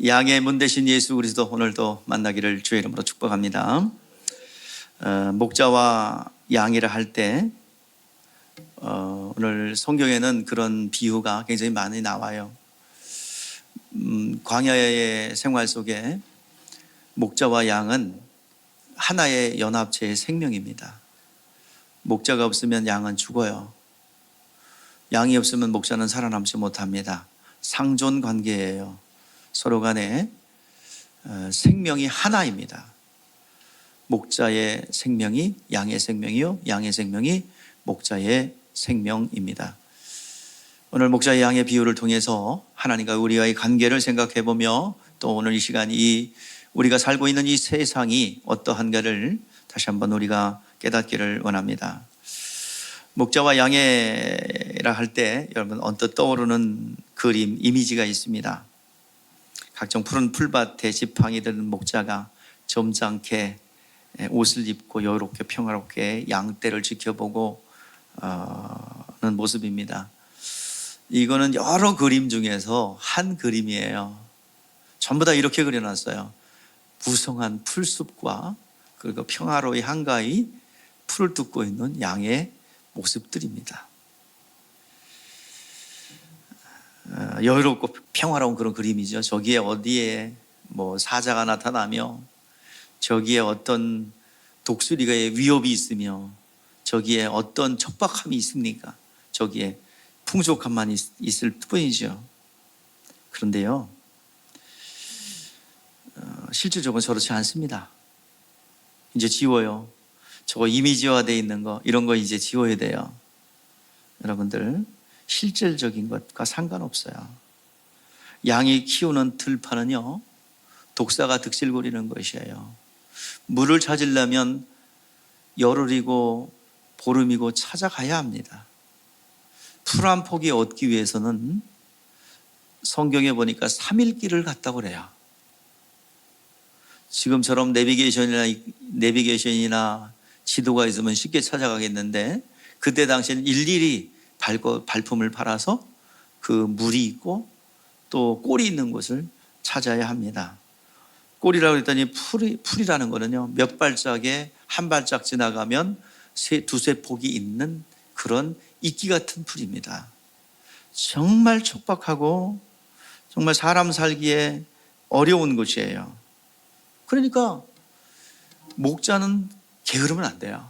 양의 문 대신 예수 그리스도 오늘도 만나기를 주의 이름으로 축복합니다. 목자와 양이라 할 때 오늘 성경에는 그런 비유가 굉장히 많이 나와요. 광야의 생활 속에 목자와 양은 하나의 연합체의 생명입니다. 목자가 없으면 양은 죽어요. 양이 없으면 목자는 살아남지 못합니다. 상존 관계예요. 서로 간에 생명이 하나입니다. 목자의 생명이 양의 생명이요, 양의 생명이 목자의 생명입니다. 오늘 목자의 양의 비유를 통해서 하나님과 우리와의 관계를 생각해 보며 또 오늘 이 시간 우리가 살고 있는 이 세상이 어떠한가를 다시 한번 우리가 깨닫기를 원합니다. 목자와 양이라 할 때 여러분 언뜻 떠오르는 그림, 이미지가 있습니다. 각종 푸른 풀밭에 지팡이 든 목자가 점잖게 옷을 입고 여유롭게 평화롭게 양떼를 지켜보고 는 모습입니다. 이거는 여러 그림 중에서 한 그림이에요. 전부 다 이렇게 그려놨어요. 무성한 풀숲과 그리고 평화로이 한가히 풀을 뜯고 있는 양의 모습들입니다. 여유롭고 평화로운 그런 그림이죠. 저기에 어디에 사자가 나타나며 저기에 어떤 독수리가의 위협이 있으며 저기에 어떤 척박함이 있습니까? 저기에 풍족함만 있을 뿐이죠. 그런데요, 실질적으로 저렇지 않습니다. 이제 지워요. 저거 이미지화되어 있는 거, 이런 거 이제 지워야 돼요. 여러분들, 실질적인 것과 상관없어요. 양이 키우는 들판은요, 독사가 득실 부리는 것이에요. 물을 찾으려면 열흘이고 보름이고 찾아가야 합니다. 풀 한 포기 얻기 위해서는 성경에 보니까 3일 길을 갔다고 그래요. 지금처럼 내비게이션이나 지도가 있으면 쉽게 찾아가겠는데 그때 당시에는 일일이 발품을 팔아서 그 물이 있고 또 꼴이 있는 곳을 찾아야 합니다. 꼴이라고 했더니 풀이라는 거는요, 몇 발짝에 한 발짝 지나가면 두세 폭이 있는 그런 이끼 같은 풀입니다. 정말 척박하고 정말 사람 살기에 어려운 곳이에요. 그러니까 목자는 게으르면 안 돼요.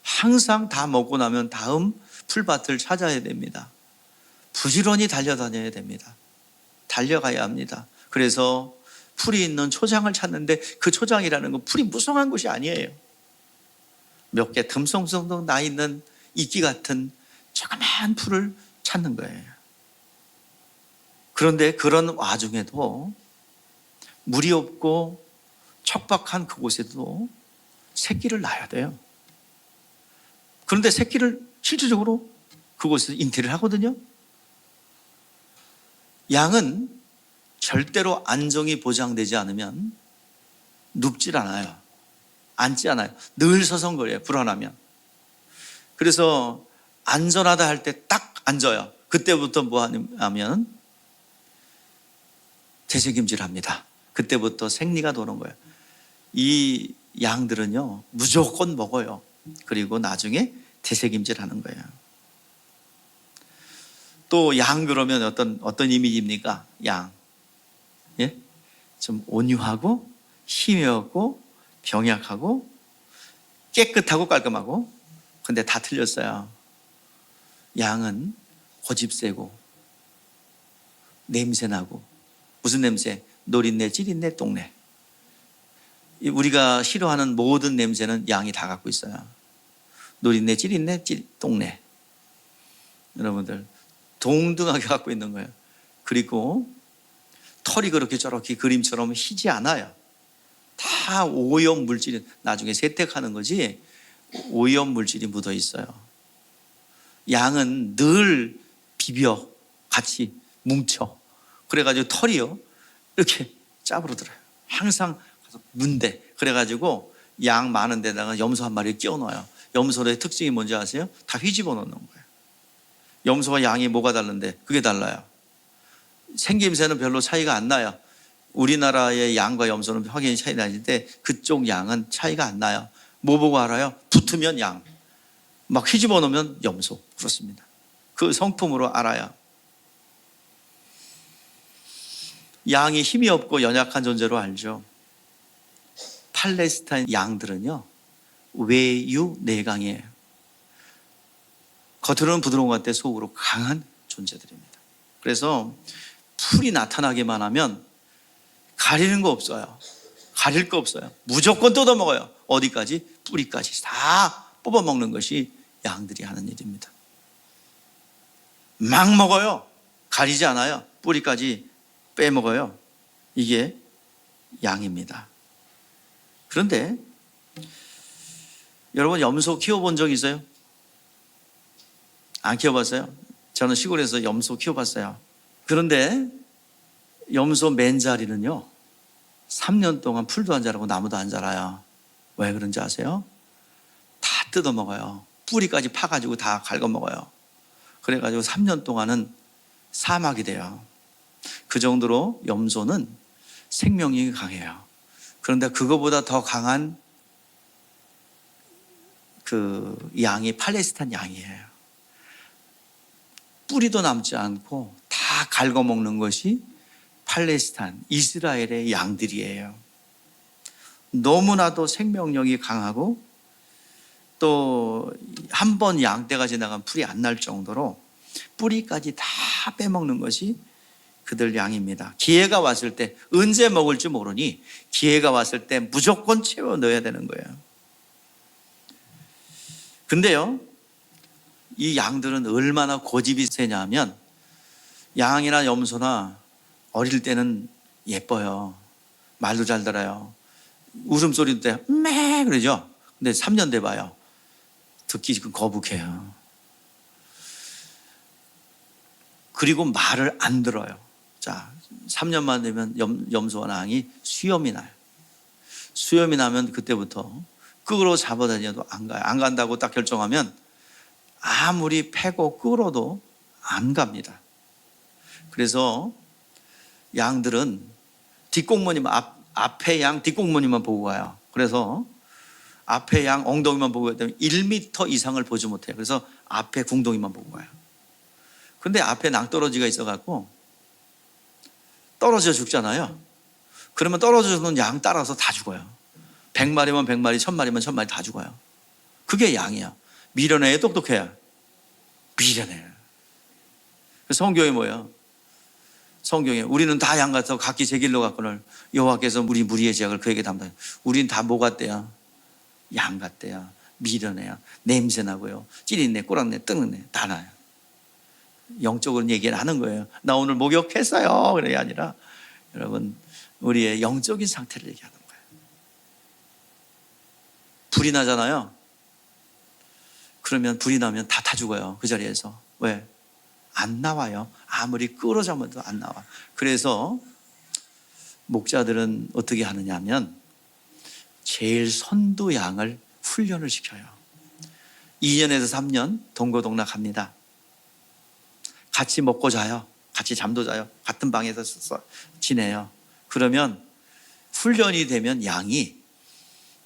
항상 다 먹고 나면 다음 풀밭을 찾아야 됩니다. 부지런히 달려다녀야 됩니다. 달려가야 합니다. 그래서 풀이 있는 초장을 찾는데 그 초장이라는 건 풀이 무성한 곳이 아니에요. 몇 개 듬성듬성 나 있는 이끼 같은 조그만 풀을 찾는 거예요. 그런데 그런 와중에도 물이 없고 척박한 그곳에도 새끼를 낳아야 돼요. 그런데 새끼를 실질적으로 그곳에서 잉태를 하거든요. 양은 절대로 안정이 보장되지 않으면 눕질 않아요. 앉지 않아요. 늘 서성거려요. 불안하면. 그래서 안전하다 할 때 딱 앉아요. 그때부터 뭐 하냐면 되새김질합니다. 그때부터 생리가 도는 거예요. 이 양들은요, 무조건 먹어요. 그리고 나중에 되새김질하는 거예요. 또 양 그러면 어떤 이미지입니까? 양, 예, 좀 온유하고 힘이 없고 병약하고 깨끗하고 깔끔하고. 근데 다 틀렸어요. 양은 고집세고 냄새나고. 무슨 냄새? 노린내, 찌린내, 똥내. 우리가 싫어하는 모든 냄새는 양이 다 갖고 있어요. 노린내, 찌린내, 똥내. 여러분들 동등하게 갖고 있는 거예요. 그리고 털이 그렇게 저렇게 그림처럼 희지 않아요. 다 오염 물질이, 나중에 세택하는 거지 오염 물질이 묻어 있어요. 양은 늘 비벼 같이 뭉쳐. 그래가지고 털이요, 이렇게 짜부러들어요. 항상 가서 문대. 그래가지고 양 많은 데다가 염소 한 마리 끼워 넣어요. 염소의 특징이 뭔지 아세요? 다 휘집어 놓는 거예요. 염소와 양이 뭐가 다른데? 그게 달라요. 생김새는 별로 차이가 안 나요. 우리나라의 양과 염소는 확연히 차이 나는데 그쪽 양은 차이가 안 나요. 뭐 보고 알아요? 붙으면 양, 막 휘집어 놓으면 염소. 그렇습니다. 그 성품으로 알아요. 양이 힘이 없고 연약한 존재로 알죠. 팔레스타인 양들은요, 외유내강이에요. 겉으로는 부드러운 것 같아 속으로 강한 존재들입니다. 그래서 풀이 나타나기만 하면 가리는 거 없어요. 가릴 거 없어요. 무조건 뜯어먹어요. 어디까지? 뿌리까지 다 뽑아먹는 것이 양들이 하는 일입니다. 막 먹어요. 가리지 않아요. 뿌리까지 빼먹어요. 이게 양입니다. 그런데 여러분, 염소 키워본 적 있어요? 안 키워봤어요? 저는 시골에서 염소 키워봤어요. 그런데 염소 맨자리는요, 3년 동안 풀도 안 자라고 나무도 안 자라요. 왜 그런지 아세요? 다 뜯어먹어요. 뿌리까지 파가지고 다 갉아먹어요. 그래가지고 3년 동안은 사막이 돼요. 그 정도로 염소는 생명력이 강해요. 그런데 그거보다 더 강한 그 양이 팔레스타인 양이에요. 뿌리도 남지 않고 다 갉아먹는 것이 팔레스타인, 이스라엘의 양들이에요. 너무나도 생명력이 강하고 또 한 번 양떼가 지나가면 풀이 안 날 정도로 뿌리까지 다 빼먹는 것이 그들 양입니다. 기회가 왔을 때 언제 먹을지 모르니 기회가 왔을 때 무조건 채워 넣어야 되는 거예요. 근데요, 이 양들은 얼마나 고집이 세냐면 양이나 염소나 어릴 때는 예뻐요. 말도 잘 들어요. 웃음소리도 때 매 그러죠. 근데 3년 돼 봐요. 듣기 지금 거북해요. 그리고 말을 안 들어요. 자, 3년만 되면 염소와 양이 수염이 나요. 수염이 나면 그때부터 끌어 잡아다녀도 안 가요. 안 간다고 딱 결정하면 아무리 패고 끌어도 안 갑니다. 그래서 양들은 뒷공무니만 앞에 양 뒷공무니만 보고 가요. 그래서 앞에 양 엉덩이만 보고 가면 1m 이상을 보지 못해요. 그래서 앞에 궁둥이만 보고 가요. 근데 앞에 낭떠러지가 있어갖고 떨어져 죽잖아요. 그러면 떨어져 죽는 양 따라서 다 죽어요. 100마리면 100마리, 1000마리면 1000마리 다 죽어요. 그게 양이야. 미련해요, 똑똑해요? 미련해요. 성경이 뭐예요? 성경에 우리는 다 양 같아서 각기 제 길로 갔거늘 여호와께서 우리 무리의 죄악을 그에게 담당해요. 우린 다 뭐 같대요? 양 같대요. 미련해요. 냄새나고요. 찌린내, 꼬랑내, 뜨는내 다 나요. 영적으로 얘기를 하는 거예요. 나 오늘 목욕했어요. 그런 게 아니라 여러분, 우리의 영적인 상태를 얘기하는 거예요. 불이 나잖아요. 그러면 불이 나면 다 죽어요. 그 자리에서. 왜? 안 나와요. 아무리 끌어잡아도 안 나와. 그래서 목자들은 어떻게 하느냐 하면 제일 선두 양을 훈련을 시켜요. 2년에서 3년 동고동락 합니다. 같이 먹고 자요. 같이 잠도 자요. 같은 방에서 지내요. 그러면 훈련이 되면 양이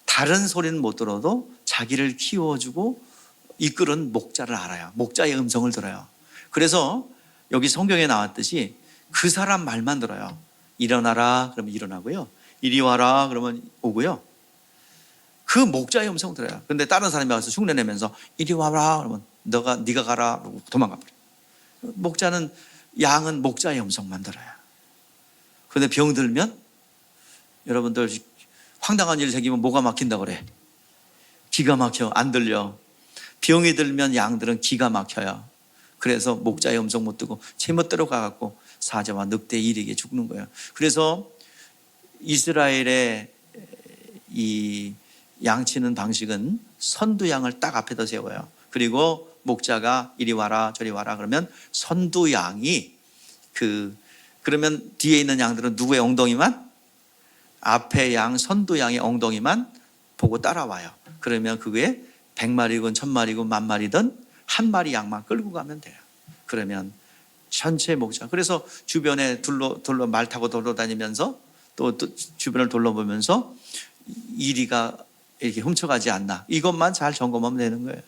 다른 소리는 못 들어도 자기를 키워주고 이끄는 목자를 알아요. 목자의 음성을 들어요. 그래서 여기 성경에 나왔듯이 그 사람 말만 들어요. 일어나라 그러면 일어나고요. 이리 와라 그러면 오고요. 그 목자의 음성 들어요. 근데 다른 사람이 와서 흉내내면서 이리 와라 그러면 네가 가라 그러고 도망가 버려요. 목자는, 양은 목자의 음성만 들어요. 그런데 병들면 여러분들 황당한 일 생기면 뭐가 막힌다고 그래? 기가 막혀. 안 들려. 병이 들면 양들은 기가 막혀요. 그래서 목자의 음성 못 듣고 제멋대로 가갖고 사자와 늑대의 일에게 죽는 거예요. 그래서 이스라엘의 이 양치는 방식은 선두양을 딱 앞에다 세워요. 그리고 목자가 이리 와라 저리 와라 그러면 선두양이 그러면 뒤에 있는 양들은 누구의 엉덩이만? 앞에 양 선두양의 엉덩이만 보고 따라와요. 그러면 그게 100마리건 1000마리건 10,000마리든 한 마리 양만 끌고 가면 돼요. 그러면 전체 목자. 그래서 주변에 둘러 말 타고 돌아다니면서 또 주변을 둘러보면서 이리가 이렇게 훔쳐가지 않나, 이것만 잘 점검하면 되는 거예요.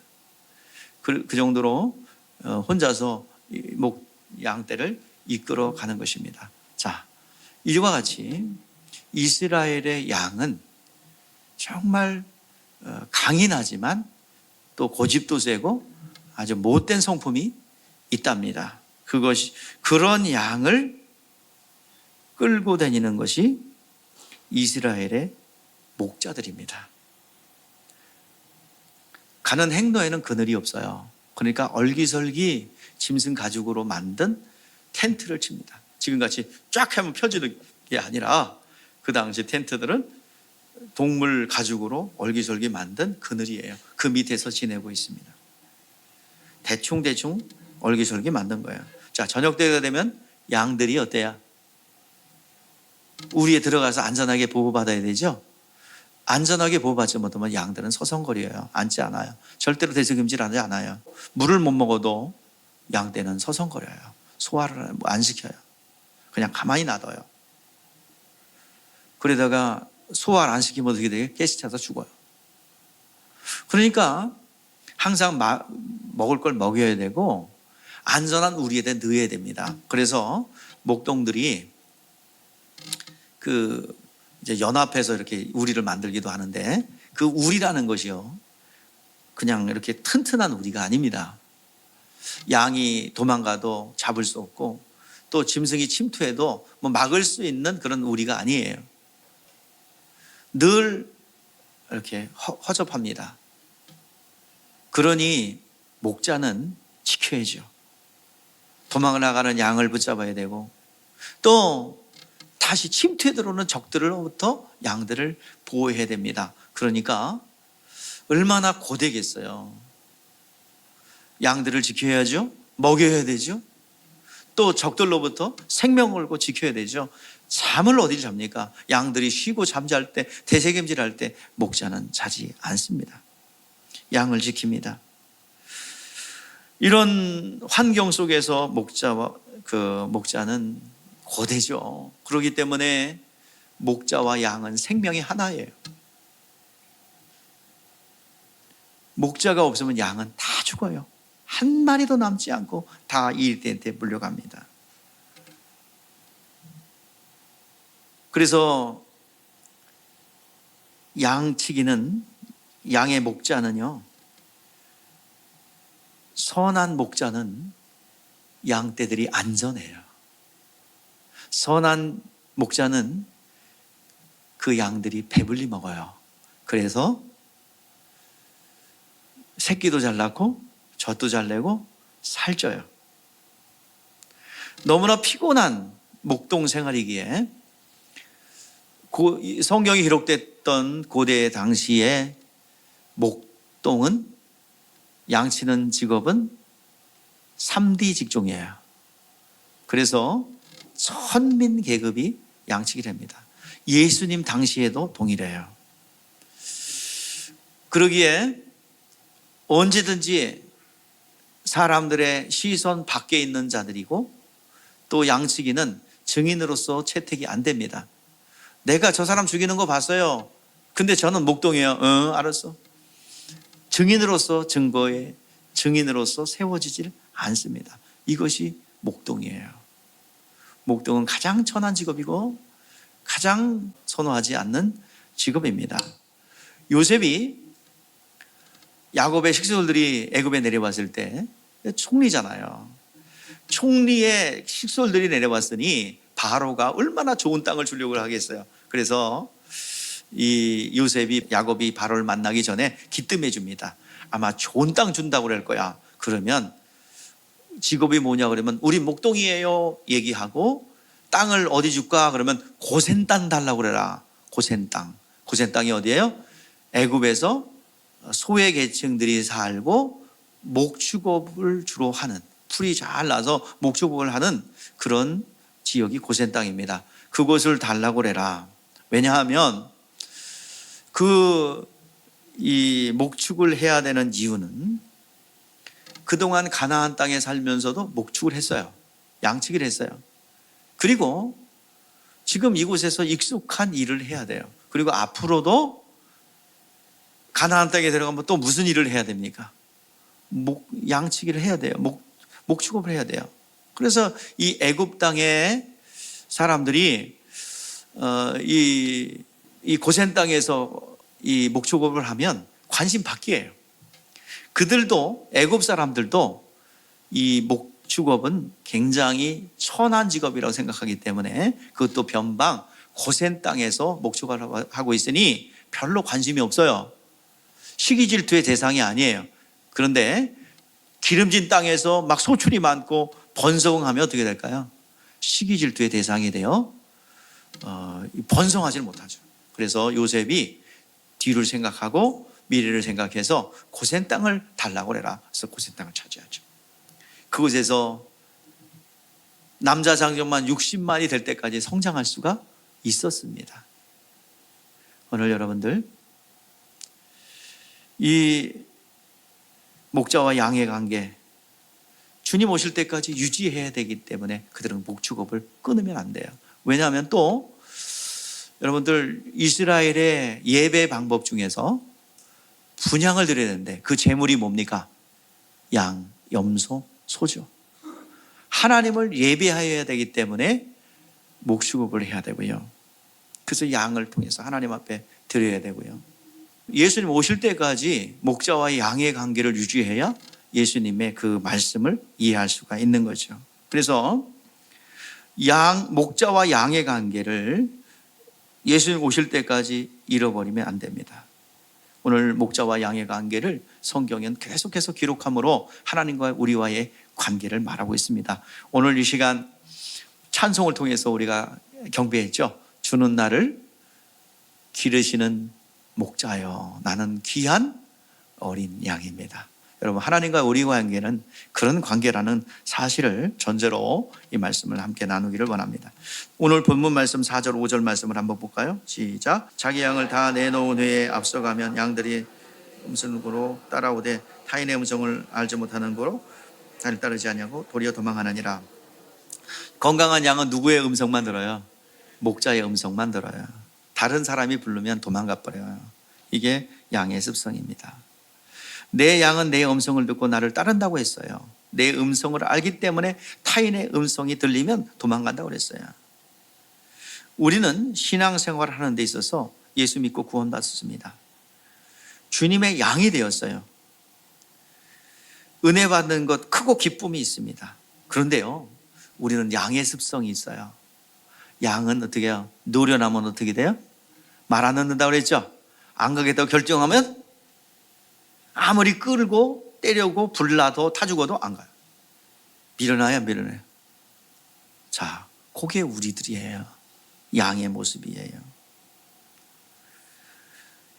그 정도로 혼자서 양떼를 이끌어 가는 것입니다. 자, 이와 같이 이스라엘의 양은 정말 강인하지만 또 고집도 세고 아주 못된 성품이 있답니다. 그런 양을 끌고 다니는 것이 이스라엘의 목자들입니다. 가는 행로에는 그늘이 없어요. 그러니까 얼기설기 짐승 가죽으로 만든 텐트를 칩니다. 지금같이 쫙 하면 펴지는 게 아니라 그 당시 텐트들은 동물 가죽으로 얼기설기 만든 그늘이에요. 그 밑에서 지내고 있습니다. 대충 얼기설기 만든 거예요. 자, 저녁 때가 되면 양들이 어때요? 우리에 들어가서 안전하게 보호받아야 되죠. 안전하게 보호받지 못하면 양들은 서성거려요. 앉지 않아요. 절대로 대적임질하지 않아요. 물을 못 먹어도 양떼는 서성거려요. 소화를 안 시켜요. 그냥 가만히 놔둬요. 그러다가 소화를 안 시키면 어떻게 돼요? 가시차서 죽어요. 그러니까 항상 먹을 걸 먹여야 되고 안전한 우리에다 넣어야 됩니다. 그래서 목동들이 이제 연합해서 이렇게 우리를 만들기도 하는데, 그 우리라는 것이요, 그냥 이렇게 튼튼한 우리가 아닙니다. 양이 도망가도 잡을 수 없고 또 짐승이 침투해도 막을 수 있는 그런 우리가 아니에요. 늘 이렇게 허접합니다. 그러니 목자는 지켜야죠. 도망을 나가는 양을 붙잡아야 되고 또 다시 침투해 들어오는 적들로부터 양들을 보호해야 됩니다. 그러니까 얼마나 고되겠어요. 양들을 지켜야죠. 먹여야 되죠. 또 적들로부터 생명 걸고 지켜야 되죠. 잠을 어디를 잡니까? 양들이 쉬고 잠잘 때, 대세겜질할 때 목자는 자지 않습니다. 양을 지킵니다. 이런 환경 속에서 목자는 고되죠. 그렇기 때문에 목자와 양은 생명이 하나예요. 목자가 없으면 양은 다 죽어요. 한 마리도 남지 않고 다 이일대한테 물려갑니다. 그래서 양의 목자는요, 선한 목자는 양떼들이 안전해요. 선한 목자는 그 양들이 배불리 먹어요. 그래서 새끼도 잘 낳고 젖도 잘 내고 살쪄요. 너무나 피곤한 목동 생활이기에 성경이 기록됐던 고대 당시에 목동은, 양치는 직업은 3D 직종이에요. 그래서 천민 계급이 양치기를 합니다. 예수님 당시에도 동일해요. 그러기에 언제든지 사람들의 시선 밖에 있는 자들이고 또 양치기는 증인으로서 채택이 안 됩니다. 내가 저 사람 죽이는 거 봤어요. 근데 저는 목동이에요. 알았어. 증인으로서 증인으로서 세워지질 않습니다. 이것이 목동이에요. 목동은 가장 천한 직업이고 가장 선호하지 않는 직업입니다. 요셉이 야곱의 식솔들이 애굽에 내려왔을 때, 총리잖아요. 총리의 식솔들이 내려왔으니 바로가 얼마나 좋은 땅을 주려고 하겠어요. 그래서 이 요셉이 야곱이 바로를 만나기 전에 기뜸해 줍니다. 아마 좋은 땅 준다고 그럴 거야. 그러면 직업이 뭐냐 그러면 우리 목동이에요 얘기하고, 땅을 어디 줄까 그러면 고센 땅 달라고 그래라. 고센 땅. 고센 땅이 어디예요? 애굽에서 소외 계층들이 살고 목축업을 주로 하는, 풀이 잘 나서 목축업을 하는 그런 지역이 고센 땅입니다. 그곳을 달라고 그래라. 왜냐하면 이 목축을 해야 되는 이유는 그동안 가나안 땅에 살면서도 목축을 했어요. 양치기를 했어요. 그리고 지금 이곳에서 익숙한 일을 해야 돼요. 그리고 앞으로도 가나안 땅에 들어가면 또 무슨 일을 해야 됩니까? 양치기를 해야 돼요. 목축업을 해야 돼요. 그래서 이 애굽 땅의 사람들이 이 고센 땅에서 이 목축업을 하면 관심 받기예요. 그들도, 애굽 사람들도 이 목축업은 굉장히 천한 직업이라고 생각하기 때문에, 그것도 변방 고센 땅에서 목축업을 하고 있으니 별로 관심이 없어요. 시기 질투의 대상이 아니에요. 그런데 기름진 땅에서 막 소출이 많고 번성하면 어떻게 될까요? 시기 질투의 대상이 돼요. 번성하지를 못하죠. 그래서 요셉이 뒤를 생각하고 미래를 생각해서 고센 땅을 달라고 그래라. 그래서 고센 땅을 차지하죠. 그곳에서 남자 장정만 60만이 될 때까지 성장할 수가 있었습니다. 오늘 여러분들, 이 목자와 양의 관계, 주님 오실 때까지 유지해야 되기 때문에 그들은 목축업을 끊으면 안 돼요. 왜냐하면 또 여러분들, 이스라엘의 예배 방법 중에서 분향을 드려야 되는데 그 제물이 뭡니까? 양, 염소, 소죠. 하나님을 예배하여야 되기 때문에 목축업을 해야 되고요. 그래서 양을 통해서 하나님 앞에 드려야 되고요. 예수님 오실 때까지 목자와 양의 관계를 유지해야 예수님의 그 말씀을 이해할 수가 있는 거죠. 그래서 목자와 양의 관계를 예수님 오실 때까지 잃어버리면 안 됩니다. 오늘 목자와 양의 관계를 성경은 계속해서 기록함으로 하나님과 우리와의 관계를 말하고 있습니다. 오늘 이 시간 찬송을 통해서 우리가 경배했죠. 주는 나를 기르시는 목자요, 나는 귀한 어린 양입니다. 여러분, 하나님과 우리와의 관계는 그런 관계라는 사실을 전제로 이 말씀을 함께 나누기를 원합니다. 오늘 본문 말씀 4절 5절 말씀을 한번 볼까요? 시작. 자기 양을 다 내놓은 후에 앞서가면 양들이 음성으로 따라오되 타인의 음성을 알지 못하는 거로 나를 따르지 아니하고 도리어 도망하느니라. 건강한 양은 누구의 음성만 들어요? 목자의 음성만 들어요. 다른 사람이 부르면 도망가 버려요. 이게 양의 습성입니다. 내 양은 내 음성을 듣고 나를 따른다고 했어요. 내 음성을 알기 때문에 타인의 음성이 들리면 도망간다고 그랬어요. 우리는 신앙생활을 하는 데 있어서 예수 믿고 구원받았습니다. 주님의 양이 되었어요. 은혜 받는 것 크고 기쁨이 있습니다. 그런데요, 우리는 양의 습성이 있어요. 양은 어떻게 해요? 노련하면 어떻게 돼요? 말 안 듣는다고 그랬죠? 안 가겠다고 결정하면 아무리 끌고 때려고 불나도 타 죽어도 안 가요. 밀어놔요. 자, 그게 우리들이에요. 양의 모습이에요.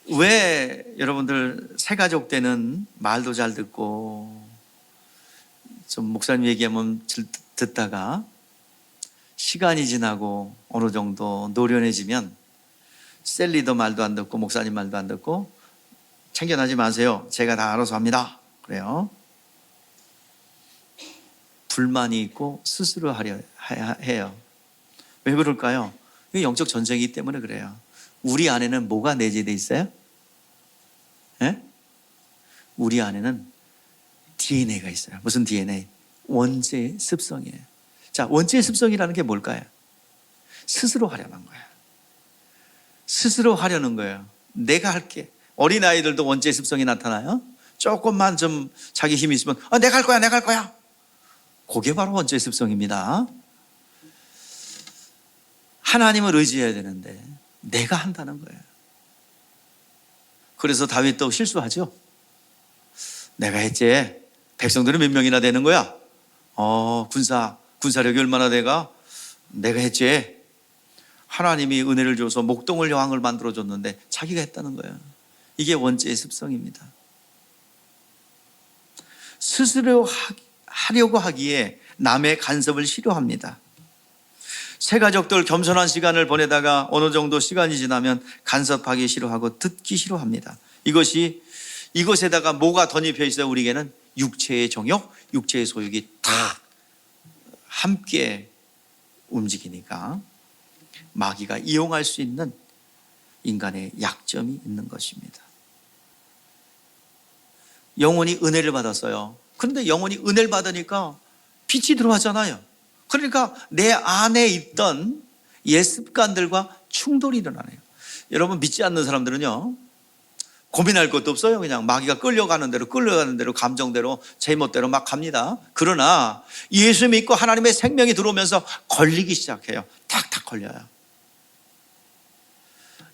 왜 여러분들 새가족 때는 말도 잘 듣고 좀 목사님 얘기하면 듣다가 시간이 지나고 어느 정도 노련해지면 셀리도 말도 안 듣고 목사님 말도 안 듣고 챙겨나지 마세요. 제가 다 알아서 합니다. 그래요. 불만이 있고 스스로 하려 해요. 왜 그럴까요? 이게 영적 전쟁이기 때문에 그래요. 우리 안에는 뭐가 내재되어 있어요? 네? 우리 안에는 DNA가 있어요. 무슨 DNA? 원죄의 습성이에요. 자, 원죄의 습성이라는 게 뭘까요? 스스로 하려는 거예요. 스스로 하려는 거예요. 내가 할게. 어린아이들도 원죄의 습성이 나타나요. 조금만 좀 자기 힘이 있으면 내가 할 거야. 그게 바로 원죄의 습성입니다. 하나님을 의지해야 되는데 내가 한다는 거예요. 그래서 다윗도 실수하죠. 내가 했지. 백성들은 몇 명이나 되는 거야? 군사력이 얼마나 돼가? 내가 했지. 하나님이 은혜를 줘서 목동을 여왕을 만들어줬는데 자기가 했다는 거예요. 이게 원죄의 습성입니다. 스스로 하려고 하기에 남의 간섭을 싫어합니다. 새가족들 겸손한 시간을 보내다가 어느 정도 시간이 지나면 간섭하기 싫어하고 듣기 싫어합니다. 이것에다가 뭐가 덧입혀 있어요? 우리에게는 육체의 정욕, 육체의 소욕이 다 함께 움직이니까. 마귀가 이용할 수 있는 인간의 약점이 있는 것입니다. 영혼이 은혜를 받았어요. 그런데 영혼이 은혜를 받으니까 빛이 들어왔잖아요. 그러니까 내 안에 있던 옛 습관들과 충돌이 일어나네요. 여러분, 믿지 않는 사람들은요, 고민할 것도 없어요. 그냥 마귀가 끌려가는 대로 감정대로 제멋대로 막 갑니다. 그러나 예수 믿고 하나님의 생명이 들어오면서 걸리기 시작해요. 탁탁 걸려요.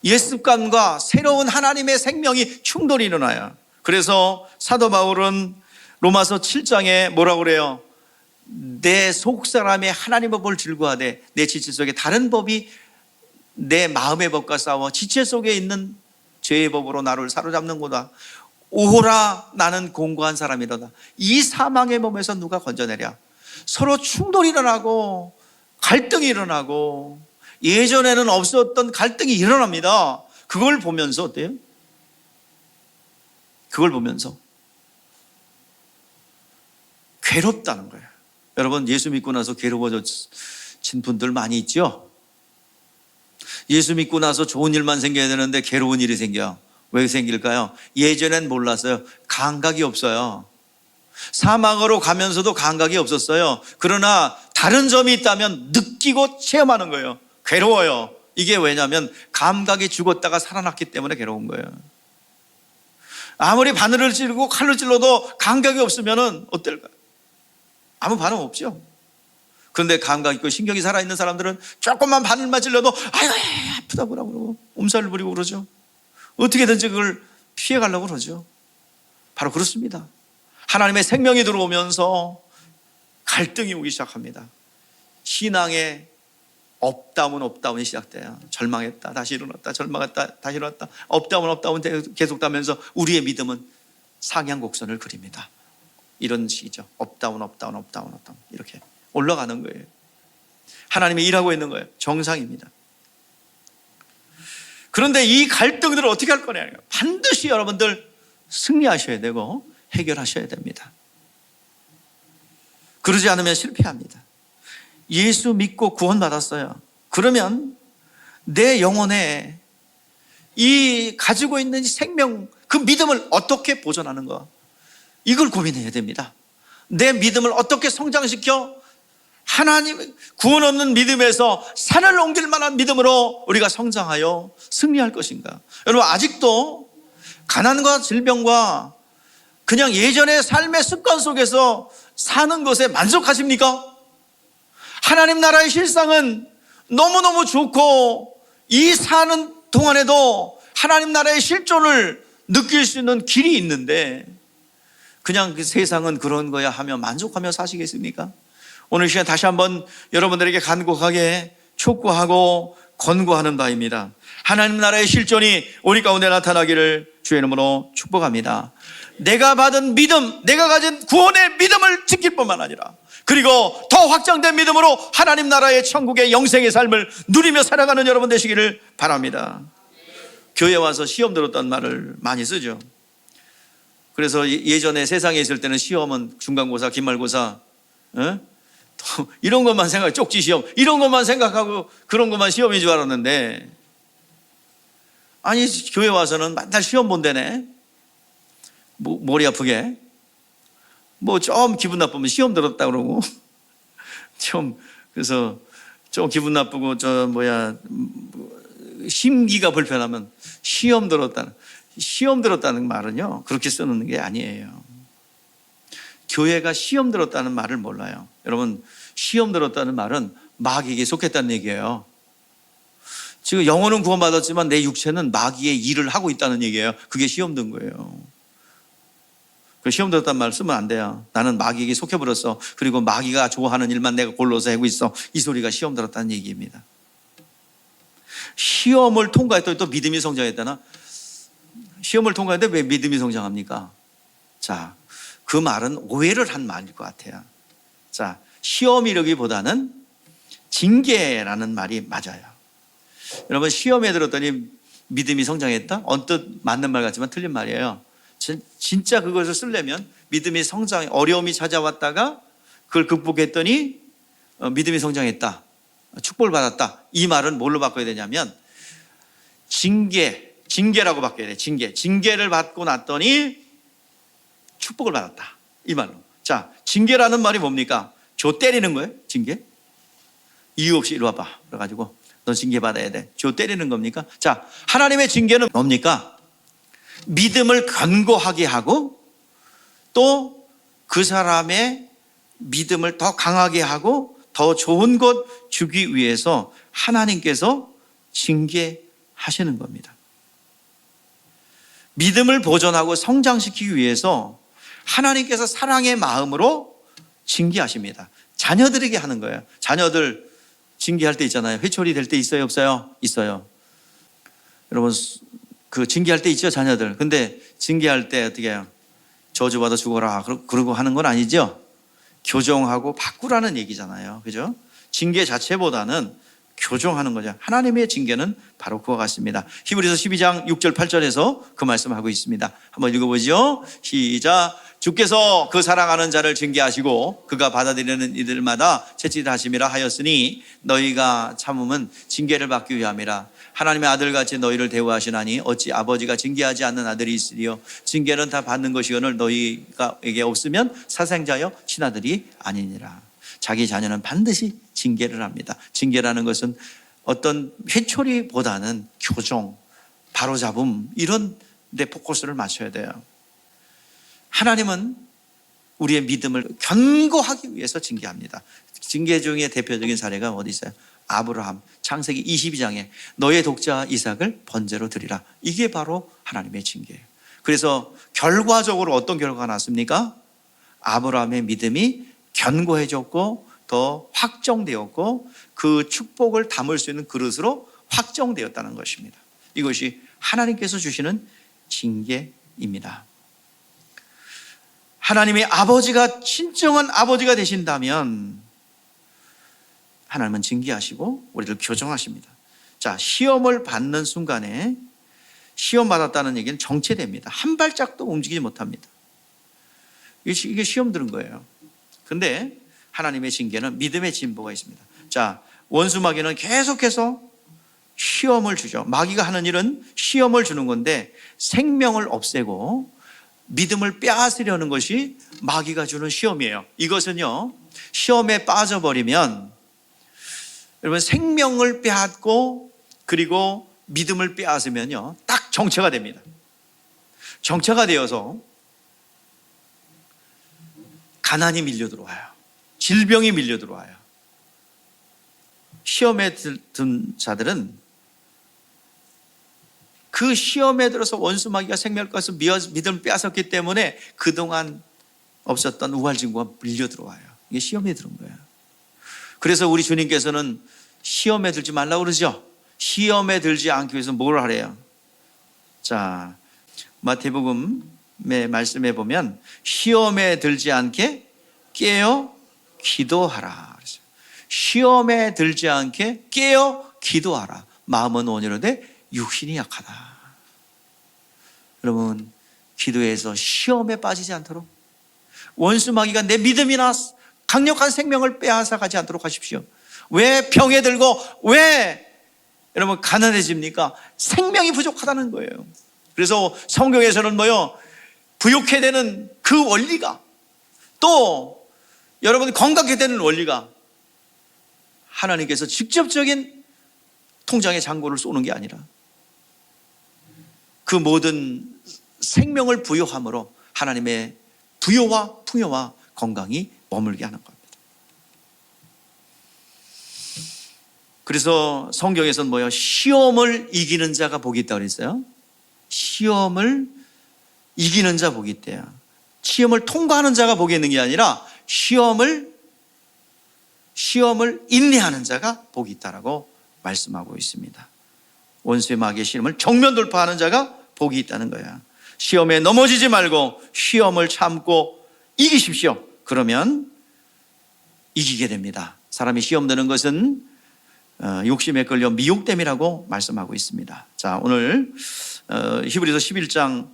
옛 습관과 새로운 하나님의 생명이 충돌이 일어나요. 그래서 사도 바울은 로마서 7장에 뭐라고 그래요? 내 속사람의 하나님의 법을 즐거워하되 내 지체 속에 다른 법이 내 마음의 법과 싸워 지체 속에 있는 죄의 법으로 나를 사로잡는구나. 오호라, 나는 공고한 사람이로다. 이 사망의 몸에서 누가 건져내랴. 서로 충돌이 일어나고 갈등이 일어나고 예전에는 없었던 갈등이 일어납니다. 그걸 보면서 어때요? 그걸 보면서 괴롭다는 거예요. 여러분, 예수 믿고 나서 괴로워진 분들 많이 있죠? 예수 믿고 나서 좋은 일만 생겨야 되는데 괴로운 일이 생겨. 왜 생길까요? 예전엔 몰랐어요. 감각이 없어요. 사막으로 가면서도 감각이 없었어요. 그러나 다른 점이 있다면 느끼고 체험하는 거예요. 괴로워요. 이게 왜냐하면 감각이 죽었다가 살아났기 때문에 괴로운 거예요. 아무리 바늘을 찌르고 칼을 찔러도 감각이 없으면 어떨까요? 아무 반응 없죠. 그런데 감각 있고 신경이 살아있는 사람들은 조금만 바늘만 찔러도 아유 아프다고 그러고 몸살을 부리고 그러죠. 어떻게든지 그걸 피해가려고 그러죠. 바로 그렇습니다. 하나님의 생명이 들어오면서 갈등이 오기 시작합니다. 신앙의 업다운이 시작돼요. 절망했다, 다시 일어났다, 절망했다, 다시 일어났다. 업다운 계속되면서 우리의 믿음은 상향곡선을 그립니다. 이런 식이죠. 업다운 이렇게 올라가는 거예요. 하나님이 일하고 있는 거예요. 정상입니다. 그런데 이 갈등들을 어떻게 할 거냐? 반드시 여러분들 승리하셔야 되고 해결하셔야 됩니다. 그러지 않으면 실패합니다. 예수 믿고 구원받았어요. 그러면 내 영혼에 이 가지고 있는 생명, 그 믿음을 어떻게 보존하는가? 이걸 고민해야 됩니다. 내 믿음을 어떻게 성장시켜 하나님 구원 없는 믿음에서 산을 옮길 만한 믿음으로 우리가 성장하여 승리할 것인가? 여러분, 아직도 가난과 질병과 그냥 예전의 삶의 습관 속에서 사는 것에 만족하십니까? 하나님 나라의 실상은 너무너무 좋고 이 사는 동안에도 하나님 나라의 실존을 느낄 수 있는 길이 있는데 그냥 그 세상은 그런 거야 하며 만족하며 사시겠습니까? 오늘 시간 다시 한번 여러분들에게 간곡하게 촉구하고 권고하는 바입니다. 하나님 나라의 실존이 우리 가운데 나타나기를 주의 이름으로 축복합니다. 내가 받은 믿음, 내가 가진 구원의 믿음을 지킬 뿐만 아니라 그리고 더 확장된 믿음으로 하나님 나라의 천국의 영생의 삶을 누리며 살아가는 여러분 되시기를 바랍니다. 교회 와서 시험 들었다는 말을 많이 쓰죠. 그래서 예전에 세상에 있을 때는 시험은 중간고사, 기말고사, 또 이런 것만 생각하고 쪽지 시험 이런 것만 생각하고 그런 것만 시험인 줄 알았는데 아니 교회 와서는 맨날 시험 본다네. 머리 아프게 좀 기분 나쁘면 시험 들었다 그러고 그래서 좀 기분 나쁘고 심기가 불편하면 시험 들었다는 말은요 그렇게 쓰는 게 아니에요. 교회가 시험 들었다는 말을 몰라요. 여러분, 시험 들었다는 말은 마귀에게 속했다는 얘기예요. 지금 영혼은 구원받았지만 내 육체는 마귀의 일을 하고 있다는 얘기예요. 그게 시험 든 거예요. 그 시험 들었다는 말 쓰면 안 돼요. 나는 마귀에게 속해버렸어. 그리고 마귀가 좋아하는 일만 내가 골라서 하고 있어. 이 소리가 시험 들었다는 얘기입니다. 시험을 통과했더니 또 믿음이 성장했다나? 시험을 통과했는데 왜 믿음이 성장합니까? 자, 그 말은 오해를 한 말일 것 같아요. 자, 시험이라기보다는 징계라는 말이 맞아요. 여러분, 시험에 들었더니 믿음이 성장했다? 언뜻 맞는 말 같지만 틀린 말이에요. 진짜 그것을 쓰려면 믿음이 어려움이 찾아왔다가 그걸 극복했더니 믿음이 성장했다. 축복을 받았다. 이 말은 뭘로 바꿔야 되냐면 징계라고 바꿔야 돼. 징계를 받고 났더니 축복을 받았다. 이 말로. 자, 징계라는 말이 뭡니까? 조 때리는 거예요. 징계. 이유 없이 이리 와봐. 그래가지고 너 징계 받아야 돼. 조 때리는 겁니까? 자, 하나님의 징계는 뭡니까? 믿음을 견고하게 하고 또 그 사람의 믿음을 더 강하게 하고 더 좋은 것 주기 위해서 하나님께서 징계하시는 겁니다. 믿음을 보존하고 성장시키기 위해서 하나님께서 사랑의 마음으로 징계하십니다. 자녀들에게 하는 거예요. 자녀들 징계할 때 있잖아요. 회초리 될 때 있어요, 없어요? 있어요. 여러분 그 징계할 때 있죠, 자녀들. 근데 징계할 때 어떻게 해요? 저주받아 죽어라 그러고 하는 건 아니죠. 교정하고 바꾸라는 얘기잖아요. 그죠? 징계 자체보다는 교정하는 거죠. 하나님의 징계는 바로 그와 같습니다. 히브리서 12장 6절 8절에서 그 말씀하고 있습니다. 한번 읽어보죠. 시작. 주께서 그 사랑하는 자를 징계하시고 그가 받아들이는 이들마다 채찍하심이라 하였으니 너희가 참음은 징계를 받기 위함이라. 하나님의 아들같이 너희를 대우하시나니 어찌 아버지가 징계하지 않는 아들이 있으리요. 징계는 다 받는 것이거늘 너희에게 없으면 사생자여 친아들이 아니니라. 자기 자녀는 반드시 징계를 합니다. 징계라는 것은 어떤 회초리보다는 교정, 바로잡음 이런 데 포커스를 맞춰야 돼요. 하나님은 우리의 믿음을 견고하기 위해서 징계합니다. 징계 중에 대표적인 사례가 어디 있어요? 아브라함, 창세기 22장에 너의 독자 이삭을 번제로 드리라. 이게 바로 하나님의 징계예요. 그래서 결과적으로 어떤 결과가 났습니까? 아브라함의 믿음이 견고해졌고 더 확정되었고 그 축복을 담을 수 있는 그릇으로 확정되었다는 것입니다. 이것이 하나님께서 주시는 징계입니다. 하나님의 아버지가 진정한 아버지가 되신다면 하나님은 징계하시고 우리를 교정하십니다. 자, 시험을 받는 순간에 시험 받았다는 얘기는 정체됩니다. 한 발짝도 움직이지 못합니다. 이게 시험 들은 거예요. 근데 하나님의 징계는 믿음의 진보가 있습니다. 자, 원수 마귀는 계속해서 시험을 주죠. 마귀가 하는 일은 시험을 주는 건데 생명을 없애고 믿음을 빼앗으려는 것이 마귀가 주는 시험이에요. 이것은요, 시험에 빠져버리면 여러분 생명을 빼앗고 그리고 믿음을 빼앗으면요 딱 정체가 됩니다. 정체가 되어서 가난이 밀려 들어와요. 질병이 밀려 들어와요. 시험에 든 자들은 그 시험에 들어서 원수 마귀가 생명을 꺼서 믿음을 빼앗았기 때문에 그동안 없었던 우활증과 밀려 들어와요. 이게 시험에 들은 거예요. 그래서 우리 주님께서는 시험에 들지 말라고 그러죠. 시험에 들지 않기 위해서 뭘 하래요? 자, 마태복음의 말씀에 보면 시험에 들지 않게 깨어 기도하라. 시험에 들지 않게 깨어 기도하라. 마음은 온유로되 육신이 약하다. 여러분, 기도해서 시험에 빠지지 않도록 원수 마귀가 내 믿음이나 강력한 생명을 빼앗아 가지 않도록 하십시오. 왜 병에 들고 왜 여러분 가난해집니까? 생명이 부족하다는 거예요. 그래서 성경에서는 뭐요? 부욕해 되는 그 원리가 또 여러분 건강하게 되는 원리가 하나님께서 직접적인 통장에 잔고를 쏘는 게 아니라 그 모든 생명을 부여함으로 하나님의 부여와 풍요와 건강이 머물게 하는 겁니다. 그래서 성경에서는 뭐예요? 시험을 이기는 자가 복이 있다고 그랬어요. 시험을 이기는 자 복이 있대요. 시험을 통과하는 자가 복이 있는 게 아니라 시험을 인내하는 자가 복이 있다라고 말씀하고 있습니다. 원수의 마귀의 시험을 정면 돌파하는 자가 복이 있다는 거야. 시험에 넘어지지 말고 시험을 참고 이기십시오. 그러면 이기게 됩니다. 사람이 시험 드는 것은 욕심에 끌려 미혹됨이라고 말씀하고 있습니다. 자, 오늘 히브리서 12장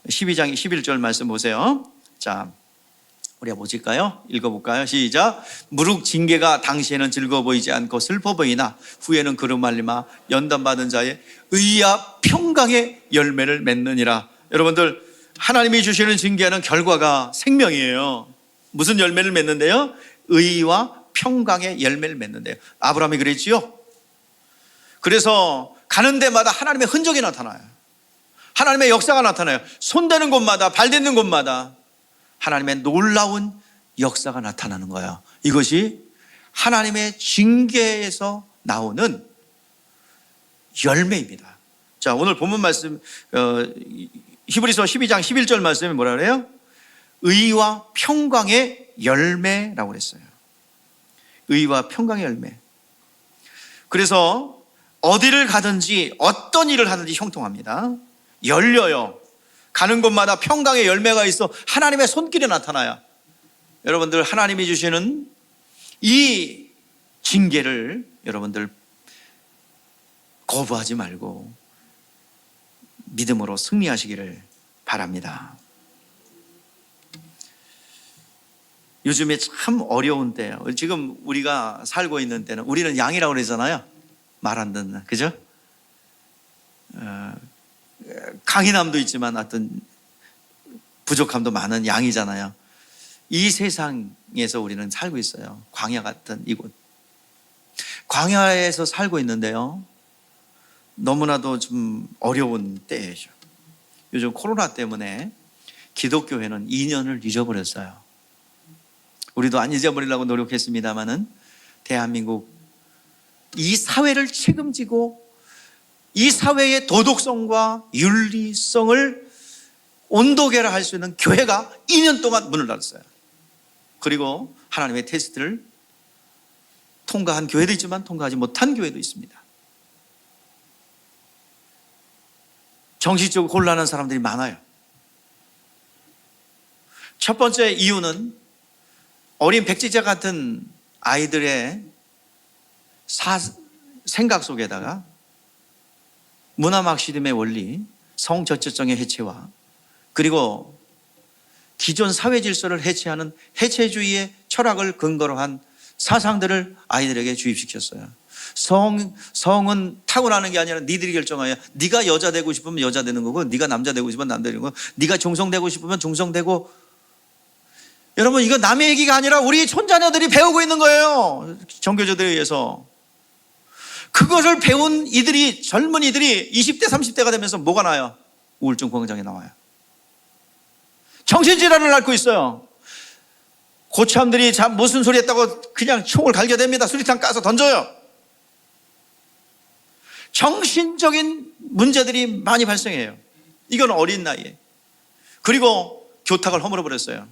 11절 말씀 보세요. 자, 우리가 보실까요? 읽어볼까요? 시작. 무릇 징계가 당시에는 즐거워 보이지 않고 슬퍼 보이나 후에는 그로 말미암아 연단받은 자의 의와 평강의 열매를 맺느니라. 여러분들, 하나님이 주시는 징계는 결과가 생명이에요. 무슨 열매를 맺는데요? 의와 평강의 열매를 맺는데요. 아브라함이 그랬지요. 그래서 가는 데마다 하나님의 흔적이 나타나요. 하나님의 역사가 나타나요. 손대는 곳마다, 발딛는 곳마다 하나님의 놀라운 역사가 나타나는 거예요. 이것이 하나님의 징계에서 나오는 열매입니다. 자, 오늘 본문 말씀, 히브리서 12장 11절 말씀에 뭐라 그래요? 의와 평강의 열매라고 그랬어요. 의와 평강의 열매. 그래서 어디를 가든지 어떤 일을 하든지 형통합니다. 열려요. 가는 곳마다 평강의 열매가 있어 하나님의 손길이 나타나요. 여러분들, 하나님이 주시는 이 징계를 여러분들 거부하지 말고 믿음으로 승리하시기를 바랍니다. 요즘에 참 어려운 때예요. 지금 우리가 살고 있는 때는, 우리는 양이라고 그러잖아요. 말 안 듣는, 그죠? 강인함도 있지만 어떤 부족함도 많은 양이잖아요. 이 세상에서 우리는 살고 있어요. 광야 같은 이곳. 광야에서 살고 있는데요, 너무나도 좀 어려운 때죠. 요즘 코로나 때문에 기독교회는 2년을 잊어버렸어요. 우리도 안 잊어버리려고 노력했습니다마는 대한민국 이 사회를 책임지고 이 사회의 도덕성과 윤리성을 온도계라 할 수 있는 교회가 2년 동안 문을 닫았어요. 그리고 하나님의 테스트를 통과한 교회도 있지만 통과하지 못한 교회도 있습니다. 정신적으로 곤란한 사람들이 많아요. 첫 번째 이유는 어린 백지자 같은 아이들의 생각 속에다가 문화막시즘의 원리, 성저체성의 해체와 그리고 기존 사회 질서를 해체하는 해체주의의 철학을 근거로 한 사상들을 아이들에게 주입시켰어요. 성은 타고나는 게 아니라 니들이 결정하여, 네가 여자 되고 싶으면 여자 되는 거고, 네가 남자 되고 싶으면 남자 되는 거고, 네가 종성되고 싶으면 종성되고. 여러분, 이거 남의 얘기가 아니라 우리 손자녀들이 배우고 있는 거예요. 정교조들에 의해서. 그것을 배운 이들이, 젊은 이들이 20대 30대가 되면서 뭐가 나요? 우울증 공황장애 나와요. 정신질환을 앓고 있어요. 고참들이 무슨 소리 했다고 그냥 총을 갈겨댑니다. 수리탄 까서 던져요. 정신적인 문제들이 많이 발생해요. 이건 어린 나이에. 그리고 교탁을 허물어버렸어요.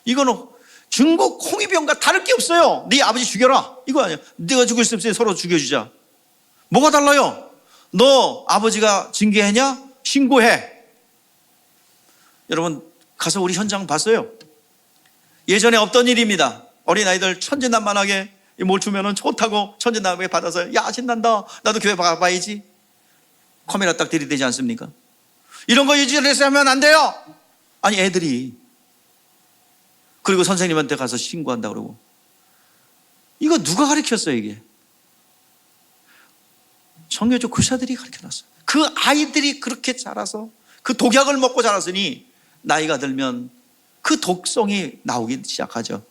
이거는 중국 홍위병과 다를 게 없어요. 네 아버지 죽여라, 이거 아니야. 네가 죽을 수 없으니 서로 죽여주자. 뭐가 달라요? 너 아버지가 징계했냐? 신고해. 여러분, 가서 우리 현장 봤어요. 예전에 없던 일입니다. 어린아이들 천진난만하게 뭘 주면은 좋다고 천진난만하게 받아서, 야, 신난다, 나도 교회 가봐야지. 카메라 딱 들이대지 않습니까? 이런 거 이지에서 하면 안 돼요. 아니, 애들이. 그리고 선생님한테 가서 신고한다 그러고. 이거 누가 가르쳤어요? 이게 청교조 교사들이 가르쳐놨어요. 그 아이들이 그렇게 자라서 그 독약을 먹고 자랐으니 나이가 들면 그 독성이 나오기 시작하죠.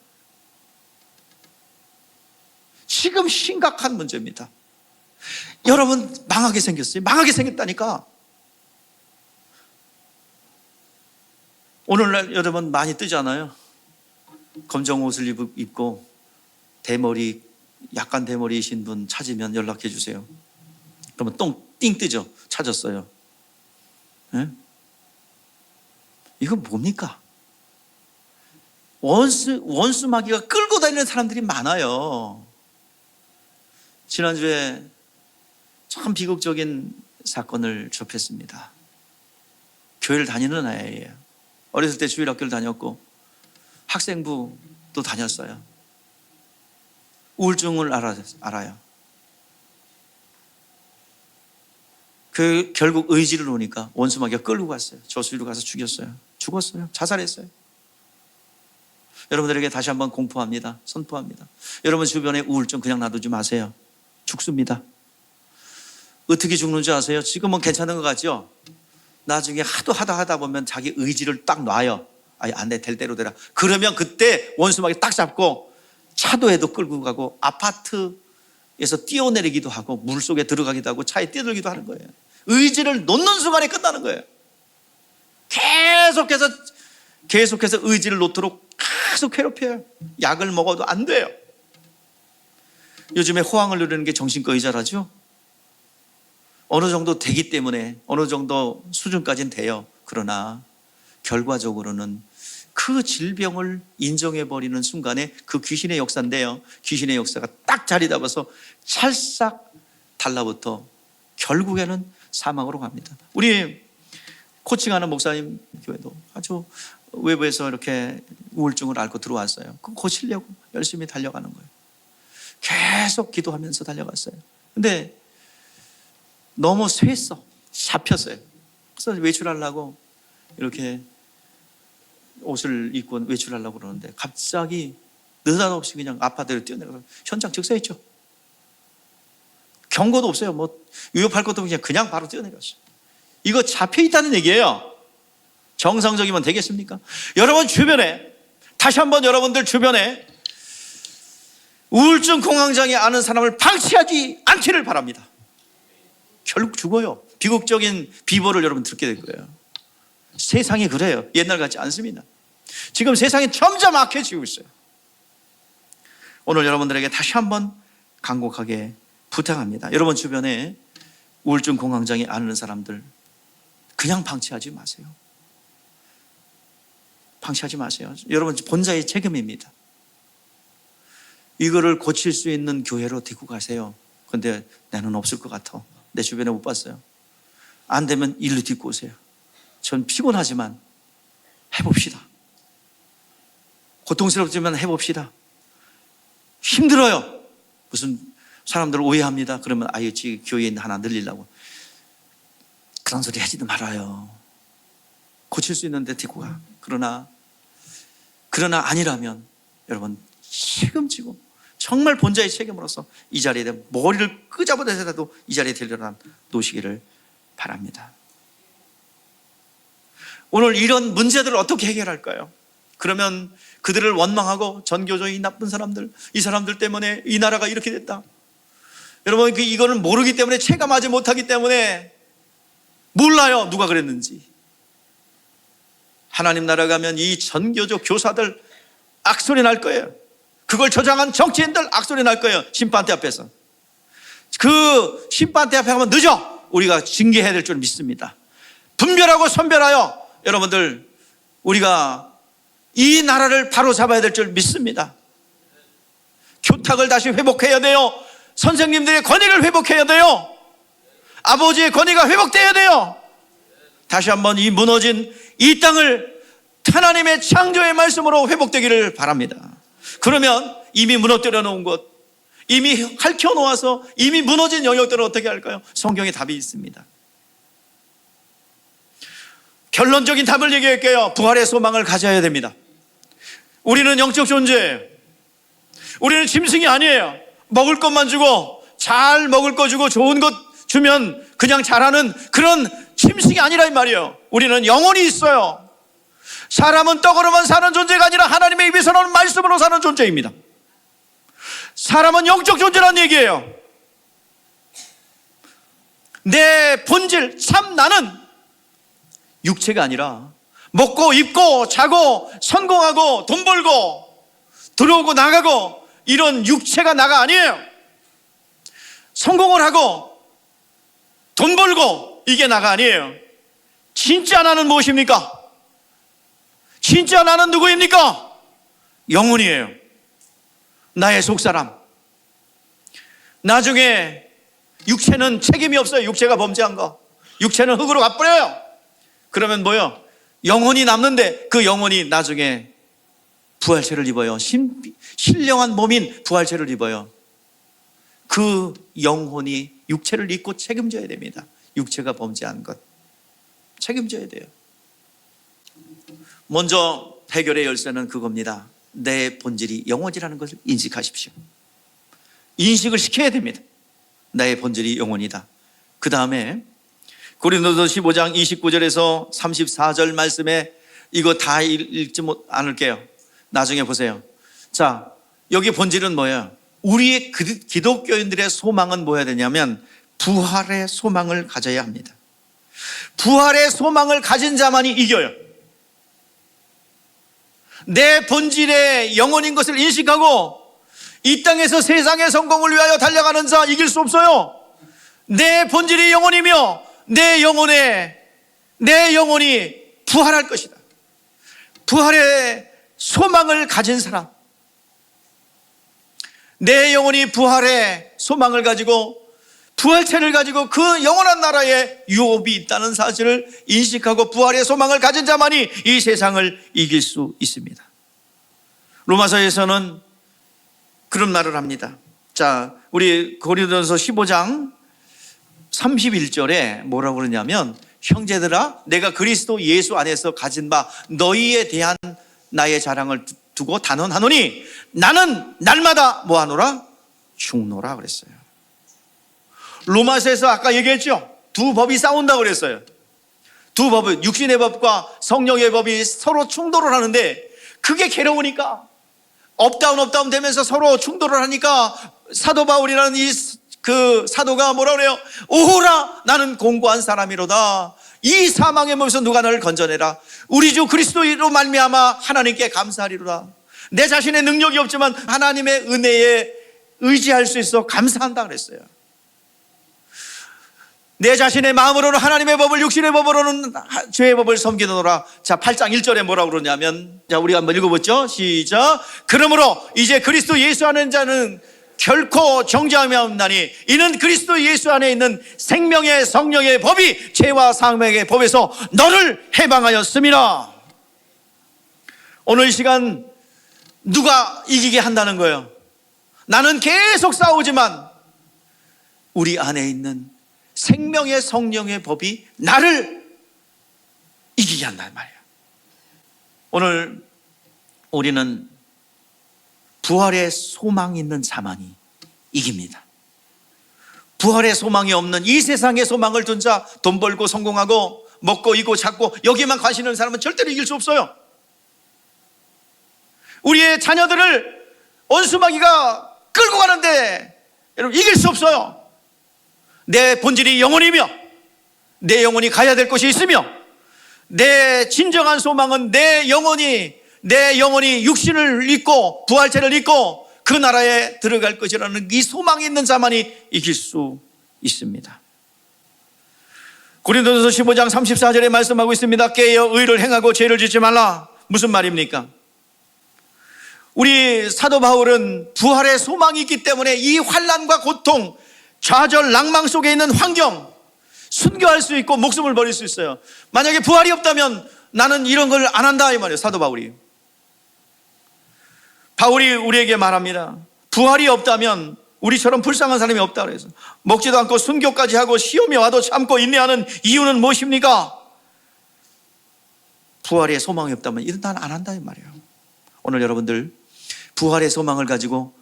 지금 심각한 문제입니다. 여러분, 망하게 생겼어요. 망하게 생겼다니까. 오늘날 여러분 많이 뜨잖아요. 검정 옷을 입고 대머리, 약간 대머리이신 분 찾으면 연락해 주세요. 그러면 띵 뜨죠. 찾았어요. 네? 이거 뭡니까? 원수 마귀가 끌고 다니는 사람들이 많아요. 지난주에 참 비극적인 사건을 접했습니다. 교회를 다니는 아이예요. 어렸을 때 주일학교를 다녔고 학생부도 다녔어요. 우울증을 알아요. 결국 의지를 놓으니까 원수마귀가 끌고 갔어요. 저수지로 가서 죽였어요. 죽었어요. 자살했어요. 여러분들에게 다시 한번 공포합니다. 선포합니다. 여러분 주변에 우울증 그냥 놔두지 마세요. 죽습니다. 어떻게 죽는 줄 아세요? 지금은 괜찮은 것 같죠? 나중에 하도 하다 보면 자기 의지를 딱 놔요. 아니, 안 돼, 될 대로 되라. 그러면 그때 원수막이 딱 잡고 차도에도 끌고 가고 아파트에서 뛰어내리기도 하고 물속에 들어가기도 하고 차에 뛰어들기도 하는 거예요. 의지를 놓는 순간에 끝나는 거예요. 계속해서 의지를 놓도록 계속 괴롭혀요. 약을 먹어도 안 돼요. 요즘에 호황을 누리는 게 정신과 의자라죠. 어느 정도 되기 때문에 어느 정도 수준까지는 돼요. 그러나 결과적으로는 그 질병을 인정해버리는 순간에 그 귀신의 역사인데요, 귀신의 역사가 딱 자리 잡아서 찰싹 달라붙어 결국에는 사망으로 갑니다. 우리 코칭하는 목사님 교회도 아주 외부에서 이렇게 우울증을 앓고 들어왔어요. 그거 고치려고 열심히 달려가는 거예요. 계속 기도하면서 달려갔어요. 근데 너무 쇠했어. 잡혔어요. 그래서 외출하려고 이렇게 옷을 입고 외출하려고 그러는데 갑자기 느닷없이 그냥 아파트로 뛰어내려서 현장 즉사했죠. 경고도 없어요. 뭐 위협할 것도 없이 그냥 바로 뛰어내렸어요. 이거 잡혀있다는 얘기예요. 정상적이면 되겠습니까? 여러분 주변에, 다시 한번 여러분들 주변에 우울증 공황장애 아는 사람을 방치하지 않기를 바랍니다. 결국 죽어요. 비극적인 비보를 여러분 듣게 될 거예요. 세상이 그래요. 옛날 같지 않습니다. 지금 세상이 점점 악해지고 있어요. 오늘 여러분들에게 다시 한번 간곡하게 부탁합니다. 여러분 주변에 우울증 공황장애 앓는 사람들 그냥 방치하지 마세요. 방치하지 마세요. 여러분 본자의 책임입니다. 이거를 고칠 수 있는 교회로 데리고 가세요. 근데 나는 없을 것 같아. 내 주변에 못 봤어요. 안 되면 일로 데리고 오세요. 전 피곤하지만 해봅시다. 고통스럽지만 해봅시다. 힘들어요. 무슨 사람들 오해합니다. 그러면 아예 교회에 하나 늘리려고. 그런 소리 하지도 말아요. 고칠 수 있는데 데리고 가. 그러나 아니라면 여러분 책임지고 정말 본자의 책임으로서 이 자리에 머리를 끄잡아대서라도 이 자리에 데려다 놓으시기를 바랍니다. 오늘 이런 문제들을 어떻게 해결할까요? 그러면 그들을 원망하고 전교조의 나쁜 사람들, 이 사람들 때문에 이 나라가 이렇게 됐다. 여러분 이거를 모르기 때문에 체감하지 못하기 때문에 몰라요. 누가 그랬는지. 하나님 나라 가면 이 전교조 교사들 악소리 날 거예요. 그걸 조장한 정치인들 악소리 날 거예요. 심판대 앞에서. 그 심판대 앞에 가면 늦어. 우리가 징계해야 될 줄 믿습니다. 분별하고 선별하여 여러분들 우리가 이 나라를 바로 잡아야 될 줄 믿습니다. 교탁을 다시 회복해야 돼요. 선생님들의 권위를 회복해야 돼요. 아버지의 권위가 회복돼야 돼요. 다시 한번 이 무너진 이 땅을 하나님의 창조의 말씀으로 회복되기를 바랍니다. 그러면 이미 무너뜨려 놓은 것, 이미 핥혀 놓아서 이미 무너진 영역들을 어떻게 할까요? 성경에 답이 있습니다. 결론적인 답을 얘기할게요. 부활의 소망을 가져야 됩니다. 우리는 영적 존재예요. 우리는 짐승이 아니에요. 먹을 것만 주고 잘 먹을 거 주고 좋은 것 주면 그냥 잘하는 그런 짐승이 아니라 이 말이에요. 우리는 영혼이 있어요. 사람은 떡으로만 사는 존재가 아니라 하나님의 입에서 나오는 말씀으로 사는 존재입니다. 사람은 영적 존재라는 얘기예요. 내 본질 참 나는 육체가 아니라 먹고 입고 자고 성공하고 돈 벌고 들어오고 나가고 이런 육체가 나가 아니에요. 성공을 하고 돈 벌고 이게 나가 아니에요. 진짜 나는 무엇입니까? 진짜 나는 누구입니까? 영혼이에요. 나의 속사람. 나중에 육체는 책임이 없어요. 육체가 범죄한 거. 육체는 흙으로 가버려요. 그러면 뭐요? 영혼이 남는데 그 영혼이 나중에 부활체를 입어요. 신령한 몸인 부활체를 입어요. 그 영혼이 육체를 입고 책임져야 됩니다. 육체가 범죄한 것 책임져야 돼요. 먼저 해결의 열쇠는 그겁니다. 내 본질이 영혼이라는 것을 인식하십시오. 인식을 시켜야 됩니다. 나의 본질이 영혼이다. 그 다음에 고린도서 15장 29절에서 34절 말씀에 이거 다 읽지 않을게요. 나중에 보세요. 자, 여기 본질은 뭐예요? 우리의 기독교인들의 소망은 뭐여야 되냐면 부활의 소망을 가져야 합니다. 부활의 소망을 가진 자만이 이겨요. 내 본질의 영혼인 것을 인식하고 이 땅에서 세상의 성공을 위하여 달려가는 자 이길 수 없어요. 내 본질이 영혼이며 내 영혼이 부활할 것이다. 부활의 소망을 가진 사람, 내 영혼이 부활의 소망을 가지고 부활체를 가지고 그 영원한 나라에 유업이 있다는 사실을 인식하고 부활의 소망을 가진 자만이 이 세상을 이길 수 있습니다. 로마서에서는 그런 말을 합니다. 자, 우리 고린도전서 15장 31절에 뭐라고 그러냐면, 형제들아, 내가 그리스도 예수 안에서 가진 바 너희에 대한 나의 자랑을 두고 단언하노니 나는 날마다 뭐하노라? 죽노라 그랬어요. 로마서에서 아까 얘기했죠. 두 법이 싸운다고 그랬어요. 두 법은 육신의 법과 성령의 법이 서로 충돌을 하는데, 그게 괴로우니까 업다운 되면서 서로 충돌을 하니까 사도 바울이라는 그 사도가 뭐라 그래요? 오호라, 나는 공고한 사람이로다. 이 사망의 몸에서 누가 나를 건져내라. 우리 주 그리스도로 말미암아 하나님께 감사하리로다. 내 자신의 능력이 없지만 하나님의 은혜에 의지할 수 있어 감사한다 그랬어요. 내 자신의 마음으로는 하나님의 법을, 육신의 법으로는 죄의 법을 섬기노라. 자, 8장 1절에 뭐라고 그러냐면, 자, 우리가 한번 읽어보죠. 시작. 그러므로 이제 그리스도 예수 안에 자는 결코 정죄함이 없나니 이는 그리스도 예수 안에 있는 생명의 성령의 법이 죄와 사망의 법에서 너를 해방하였음이라. 오늘 이 시간 누가 이기게 한다는 거예요? 나는 계속 싸우지만 우리 안에 있는 생명의 성령의 법이 나를 이기게 한단 말이에요. 오늘 우리는 부활의 소망이 있는 자만이 이깁니다. 부활의 소망이 없는 이 세상의 소망을 둔 자, 돈 벌고 성공하고 먹고 이고 잡고 여기에만 관심 있는 사람은 절대로 이길 수 없어요. 우리의 자녀들을 원수마귀가 끌고 가는데 여러분 이길 수 없어요. 내 본질이 영혼이며 내 영혼이 가야 될 곳이 있으며 내 진정한 소망은 내 영혼이 육신을 입고 부활체를 입고 그 나라에 들어갈 것이라는 이 소망이 있는 자만이 이길 수 있습니다. 고린도전서 15장 34절에 말씀하고 있습니다. 깨어 의를 행하고 죄를 짓지 말라. 무슨 말입니까? 우리 사도 바울은 부활의 소망이 있기 때문에 이 환난과 고통, 좌절, 낭망 속에 있는 환경 순교할 수 있고 목숨을 버릴 수 있어요. 만약에 부활이 없다면 나는 이런 걸 안 한다 이 말이에요. 사도 바울이 우리에게 말합니다. 부활이 없다면 우리처럼 불쌍한 사람이 없다 그래서 먹지도 않고 순교까지 하고 시험이 와도 참고 인내하는 이유는 무엇입니까? 부활의 소망이 없다면 이런 난 안 한다 이 말이에요. 오늘 여러분들 부활의 소망을 가지고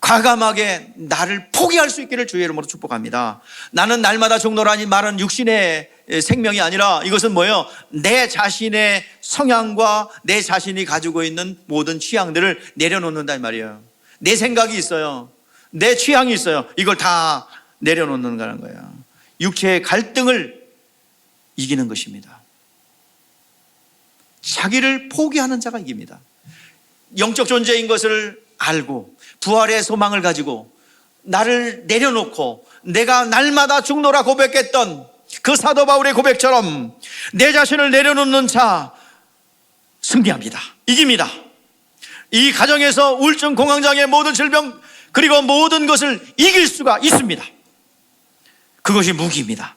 과감하게 나를 포기할 수 있기를 주의 이름으로 축복합니다. 나는 날마다 죽노라니 말은 육신의 생명이 아니라 이것은 뭐예요? 내 자신의 성향과 내 자신이 가지고 있는 모든 취향들을 내려놓는다 이 말이에요. 내 생각이 있어요. 내 취향이 있어요. 이걸 다 내려놓는 거예요. 육체의 갈등을 이기는 것입니다. 자기를 포기하는 자가 이깁니다. 영적 존재인 것을 알고 부활의 소망을 가지고 나를 내려놓고 내가 날마다 죽노라 고백했던 그 사도 바울의 고백처럼 내 자신을 내려놓는 자 승리합니다. 이깁니다. 이 가정에서 우울증, 공황장애, 모든 질병 그리고 모든 것을 이길 수가 있습니다. 그것이 무기입니다.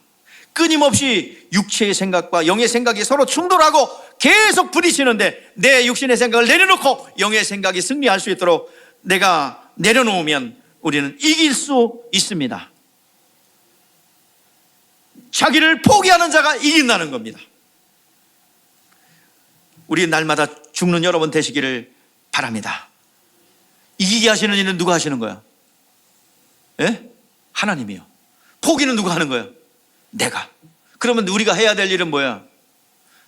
끊임없이 육체의 생각과 영의 생각이 서로 충돌하고 계속 부딪히는데 내 육신의 생각을 내려놓고 영의 생각이 승리할 수 있도록 내가 내려놓으면 우리는 이길 수 있습니다. 자기를 포기하는 자가 이긴다는 겁니다. 우리 날마다 죽는 여러분 되시기를 바랍니다. 이기게 하시는 일은 누가 하시는 거야? 예? 하나님이요. 포기는 누가 하는 거야? 내가. 그러면 우리가 해야 될 일은 뭐야?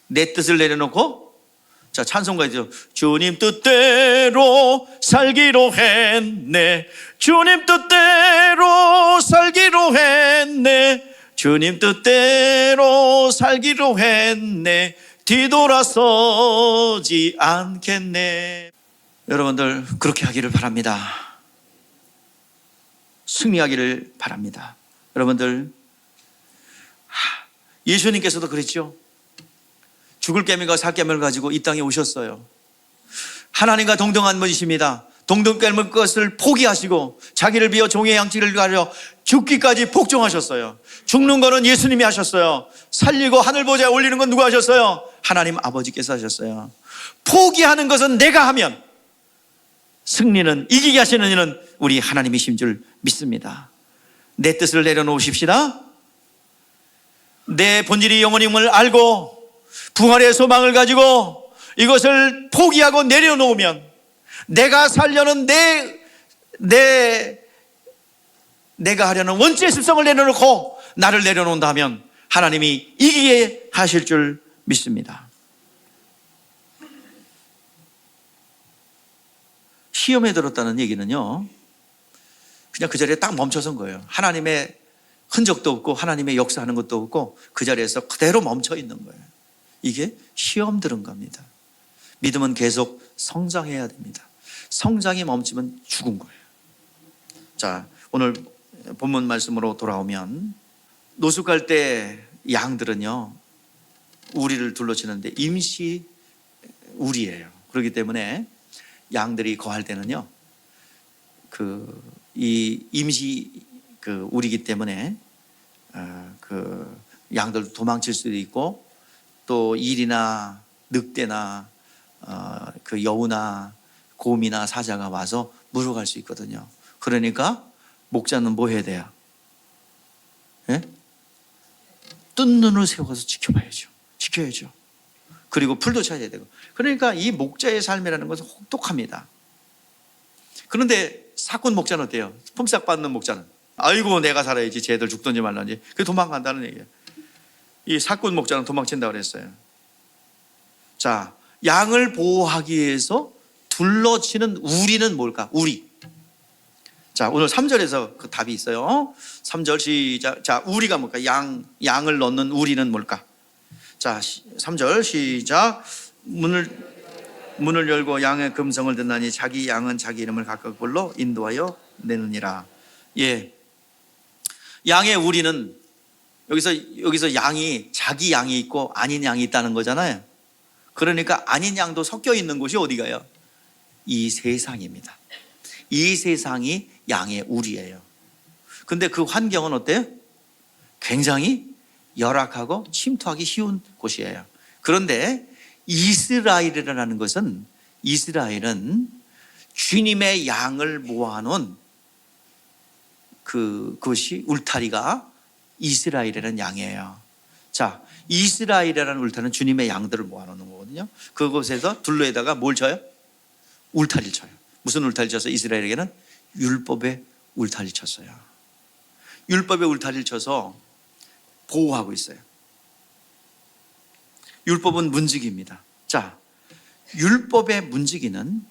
내 뜻을 내려놓고, 자, 찬송가이죠. 주님 뜻대로 살기로 했네. 주님 뜻대로 살기로 했네. 주님 뜻대로 살기로 했네. 뒤돌아서지 않겠네. 여러분들 그렇게 하기를 바랍니다. 승리하기를 바랍니다. 여러분들, 예수님께서도 그랬죠. 죽을 깨물과 살 깨물을 가지고 이 땅에 오셨어요. 하나님과 동등한 분이십니다. 동등 깨물 것을 포기하시고 자기를 비워 종의 양치를 가려 죽기까지 복종하셨어요. 죽는 거는 예수님이 하셨어요. 살리고 하늘 보좌에 올리는 건 누가 하셨어요? 하나님 아버지께서 하셨어요. 포기하는 것은 내가 하면 승리는, 이기게 하시는 이는 우리 하나님이신 줄 믿습니다. 내 뜻을 내려놓으십시다. 내 본질이 영원임을 알고 부활의 소망을 가지고 이것을 포기하고 내려놓으면, 내가 살려는 내가 하려는 원죄의 습성을 내려놓고 나를 내려놓는다면 하나님이 이기게 하실 줄 믿습니다. 시험에 들었다는 얘기는요, 그냥 그 자리에 딱 멈춰선 거예요. 하나님의 흔적도 없고 하나님의 역사하는 것도 없고 그 자리에서 그대로 멈춰 있는 거예요. 이게 시험 들은 겁니다. 믿음은 계속 성장해야 됩니다. 성장이 멈추면 죽은 거예요. 자, 오늘 본문 말씀으로 돌아오면, 노숙할 때 양들은요 우리를 둘러치는데 임시 우리예요. 그렇기 때문에 양들이 거할 때는요 이 임시 우리이기 때문에 양들 도망칠 수도 있고, 또 일이나 늑대나 여우나 곰이나 사자가 와서 물어갈 수 있거든요. 그러니까 목자는 뭐 해야 돼요? 예? 뜬 눈을 세워서 지켜야죠. 그리고 풀도 찾아야 되고. 그러니까 이 목자의 삶이라는 것은 혹독합니다. 그런데 사꾼 목자는 어때요? 품삯 받는 목자는, 아이고 내가 살아야지, 쟤들 죽든지 말든지, 그게 도망간다는 얘기예요. 이 사꾼 목자는 도망친다고 그랬어요. 자, 양을 보호하기 위해서 둘러치는 우리는 뭘까? 우리. 자, 오늘 3절에서 그 답이 있어요. 3절 시작. 자, 우리가 뭘까? 양을 넣는 우리는 뭘까? 자, 3절 시작. 문을 열고 양의 금성을 듣나니 자기 양은 자기 이름을 각각 불러 인도하여 내느니라. 예. 양의 우리는 여기서 양이, 자기 양이 있고 아닌 양이 있다는 거잖아요. 그러니까 아닌 양도 섞여 있는 곳이 어디가요? 이 세상입니다. 이 세상이 양의 우리예요. 근데 그 환경은 어때요? 굉장히 열악하고 침투하기 쉬운 곳이에요. 그런데 이스라엘은 주님의 양을 모아놓은 그것이, 울타리가 이스라엘이라는 양이에요. 자, 이스라엘이라는 울타리는 주님의 양들을 모아놓는 거거든요. 그곳에서 둘러에다가 뭘 쳐요? 울타리를 쳐요. 무슨 울타리를 쳐서 이스라엘에게는? 율법의 울타리를 쳤어요. 율법의 울타리를 쳐서 보호하고 있어요. 율법은 문지기입니다. 자, 율법의 문지기는,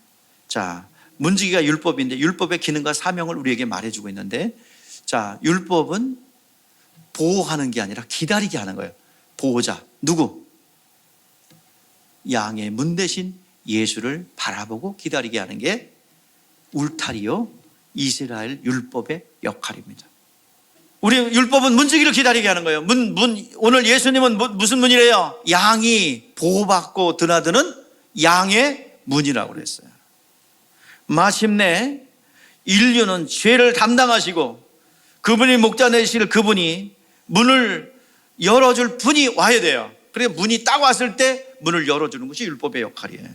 자, 문지기가 율법인데 율법의 기능과 사명을 우리에게 말해주고 있는데, 자, 율법은 보호하는 게 아니라 기다리게 하는 거예요. 보호자, 누구? 양의 문 대신 예수를 바라보고 기다리게 하는 게 울타리요, 이스라엘 율법의 역할입니다. 우리 율법은 문지기를 기다리게 하는 거예요. 오늘 예수님은 무슨 문이래요? 양이 보호받고 드나드는 양의 문이라고 그랬어요. 마침내 인류는 죄를 담당하시고 그분이 목자 되실 그분이 문을 열어줄 분이 와야 돼요. 그래서 문이 딱 왔을 때 문을 열어주는 것이 율법의 역할이에요.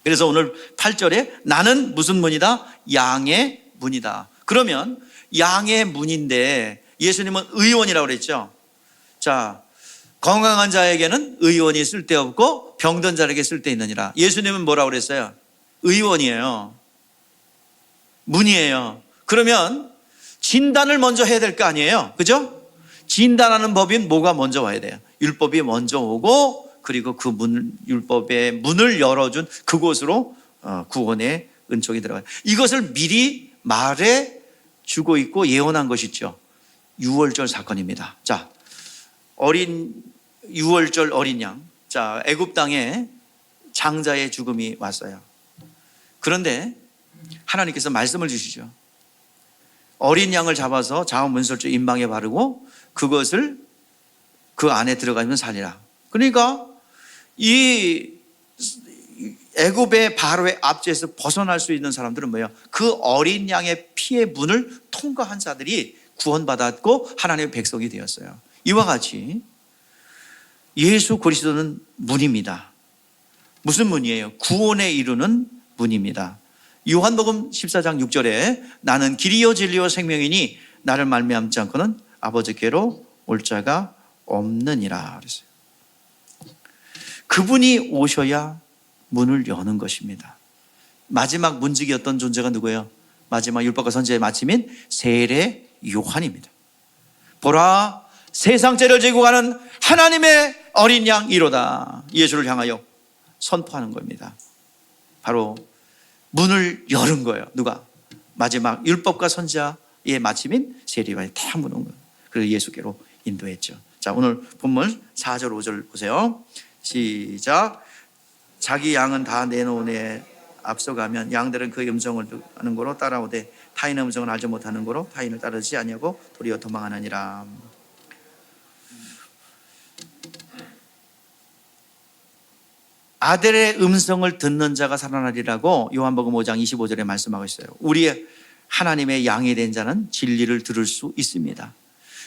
그래서 오늘 8절에 나는 무슨 문이다? 양의 문이다. 그러면 양의 문인데 예수님은 의원이라고 그랬죠. 자, 건강한 자에게는 의원이 쓸데없고 병든 자에게 쓸데있느니라. 예수님은 뭐라고 그랬어요? 의원이에요. 문이에요. 그러면 진단을 먼저 해야 될 거 아니에요. 그죠? 진단하는 법인 뭐가 먼저 와야 돼요? 율법이 먼저 오고, 그리고 그 율법의 문을 열어준 그곳으로 구원의 은총이 들어가요. 이것을 미리 말해 주고 있고 예언한 것이죠. 유월절 사건입니다. 자, 유월절 어린 양. 자, 애굽 땅에 장자의 죽음이 왔어요. 그런데 하나님께서 말씀을 주시죠. 어린 양을 잡아서 자원문설주 임방에 바르고 그것을 그 안에 들어가면 살리라. 그러니까 이 애굽의 바로의 압제에서 벗어날 수 있는 사람들은 뭐예요? 그 어린 양의 피의 문을 통과한 자들이 구원받았고 하나님의 백성이 되었어요. 이와 같이 예수 그리스도는 문입니다. 무슨 문이에요? 구원에 이르는 문입니다. 요한복음 14장 6절에 나는 길이요 진리요 생명이니 나를 말미암지 않고는 아버지께로 올 자가 없느니라 그랬어요. 그분이 오셔야 문을 여는 것입니다. 마지막 문지기였던 존재가 누구예요? 마지막 율법과 선지자의 마침인 세례 요한입니다. 보라, 세상 죄를 지고 가는 하나님의 어린 양 이로다. 예수를 향하여 선포하는 겁니다. 바로 문을 열은 거예요. 누가? 마지막 율법과 선지자의 마침인 세례 요한이 다 문을 온 거예요. 그래서 예수께로 인도했죠. 자, 오늘 본문 4절 5절 보세요. 시작. 자기 양은 다 내놓으니 앞서가면 양들은 그의 음성을 듣는 거로 따라오되 타인의 음성을 알지 못하는 거로 타인을 따르지 아니하고 도리어 도망하느니라. 아들의 음성을 듣는 자가 살아나리라고 요한복음 5장 25절에 말씀하고 있어요. 우리 하나님의 양이 된 자는 진리를 들을 수 있습니다.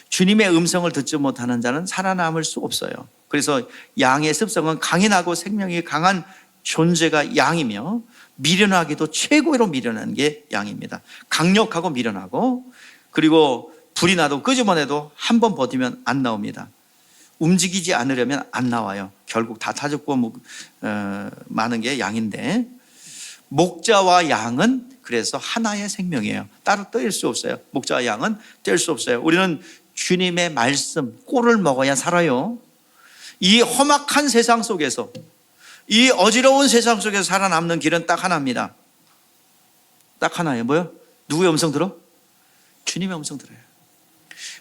주님의 음성을 듣지 못하는 자는 살아남을 수 없어요. 그래서 양의 습성은 강인하고 생명이 강한 존재가 양이며 미련하기도 최고로 미련한 게 양입니다. 강력하고 미련하고, 그리고 불이 나도 끄집어내도 한 번 버티면 안 나옵니다. 움직이지 않으려면 안 나와요. 결국 다 타죽고 마는 게 양인데, 목자와 양은 그래서 하나의 생명이에요. 따로 뗄 수 없어요. 목자와 양은 뗄 수 없어요. 우리는 주님의 말씀 꼴을 먹어야 살아요. 이 험악한 세상 속에서, 이 어지러운 세상 속에서 살아남는 길은 딱 하나입니다. 딱 하나예요. 뭐요? 누구의 음성 들어? 주님의 음성 들어요.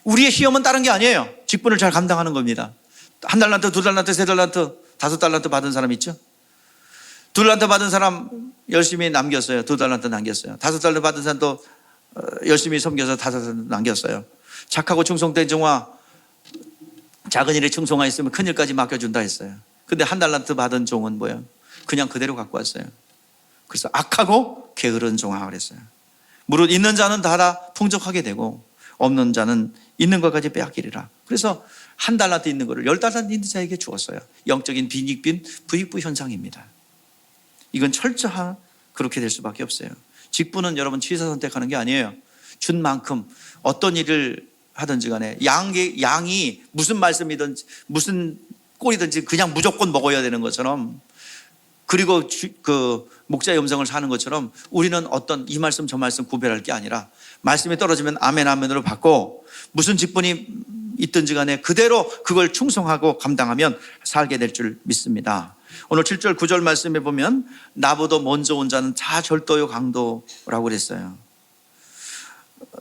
우리의 시험은 다른 게 아니에요. 직분을 잘 감당하는 겁니다. 1달란트, 2달란트, 3달란트, 5달란트 받은 사람 있죠? 2달란트 받은 사람 열심히 남겼어요. 2달란트 남겼어요. 5달란트 받은 사람도 열심히 섬겨서 5달란트 남겼어요. 착하고 충성된 종아, 작은 일에 충성하였으면 큰 일까지 맡겨준다 했어요. 근데 1달란트 받은 종은 뭐예요? 그냥 그대로 갖고 왔어요. 그래서 악하고 게으른 종아 그랬어요. 무릇 있는 자는 다 풍족하게 되고 없는 자는 있는 것까지 빼앗기리라. 그래서 1달란트 있는 거를 10달란트 있는 자에게 주었어요. 영적인 빈익빈 부익부 현상입니다. 이건 철저한 그렇게 될 수밖에 없어요. 직분은 여러분 취사 선택하는 게 아니에요. 준 만큼 어떤 일을 하든지 간에 양이 무슨 말씀이든지 무슨 꼴이든지 그냥 무조건 먹어야 되는 것처럼, 그리고 그 목자의 음성을 사는 것처럼 우리는 어떤 이 말씀 저 말씀 구별할 게 아니라 말씀이 떨어지면 아멘 아멘으로 받고 무슨 직분이 있든지 간에 그대로 그걸 충성하고 감당하면 살게 될 줄 믿습니다. 오늘 7절 9절 말씀에 보면 나보다 먼저 온 자는 다 절도요 강도라고 그랬어요.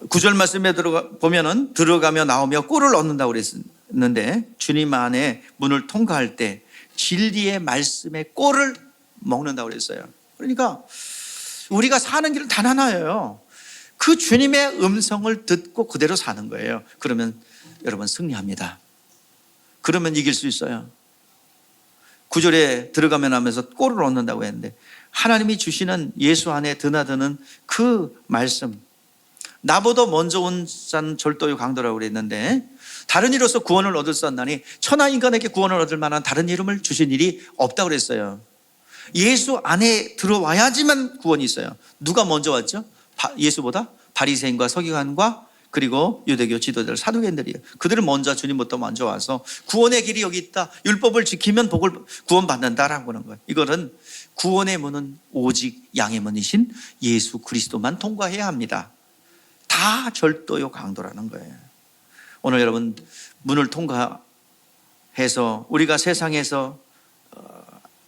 9절 말씀에 보면은 들어가며 나오며 꼴을 얻는다고 그랬는데, 주님 안에 문을 통과할 때 진리의 말씀의 꼴을 먹는다고 그랬어요. 그러니까 우리가 사는 길은 단 하나예요. 그 주님의 음성을 듣고 그대로 사는 거예요. 그러면 여러분 승리합니다. 그러면 이길 수 있어요. 9절에 들어가면 하면서 꼴을 얻는다고 했는데, 하나님이 주시는 예수 안에 드나드는 그 말씀, 나보다 먼저 온 자는 절도요 강도라고 그랬는데, 다른 이로서 구원을 얻을 수 없나니 천하 인간에게 구원을 얻을 만한 다른 이름을 주신 일이 없다고 그랬어요. 예수 안에 들어와야지만 구원이 있어요. 누가 먼저 왔죠? 예수보다 바리새인과 서기관과 그리고 유대교 지도자들, 사두개인들이에요. 그들을 먼저 주님부터 먼저 와서 구원의 길이 여기 있다. 율법을 지키면 구원받는다라고 하는 거예요. 이거는 구원의 문은 오직 양의 문이신 예수 그리스도만 통과해야 합니다. 다 절도요 강도라는 거예요. 오늘 여러분 문을 통과해서 우리가 세상에서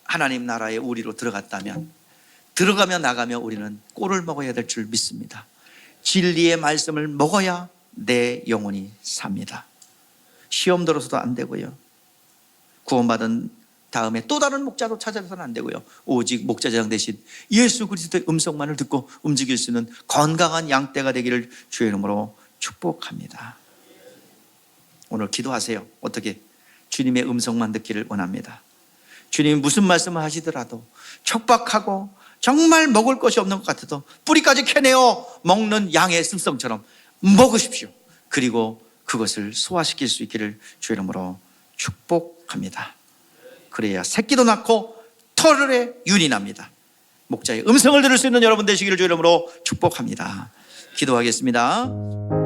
하나님 나라의 우리로 들어갔다면, 들어가며 나가며 우리는 꼴을 먹어야 될 줄 믿습니다. 진리의 말씀을 먹어야 내 영혼이 삽니다. 시험 들어서도 안 되고요, 구원받은 다음에 또 다른 목자로 찾아서는 안 되고요, 오직 목자장 대신 예수 그리스도의 음성만을 듣고 움직일 수 있는 건강한 양떼가 되기를 주의 이름으로 축복합니다. 오늘 기도하세요. 어떻게? 주님의 음성만 듣기를 원합니다. 주님이 무슨 말씀을 하시더라도 척박하고 정말 먹을 것이 없는 것 같아도 뿌리까지 캐내어 먹는 양의 습성처럼 먹으십시오. 그리고 그것을 소화시킬 수 있기를 주의 이름으로 축복합니다. 그래야 새끼도 낳고 털에 윤이 납니다. 목자의 음성을 들을 수 있는 여러분 되시기를 주의 이름으로 축복합니다. 기도하겠습니다.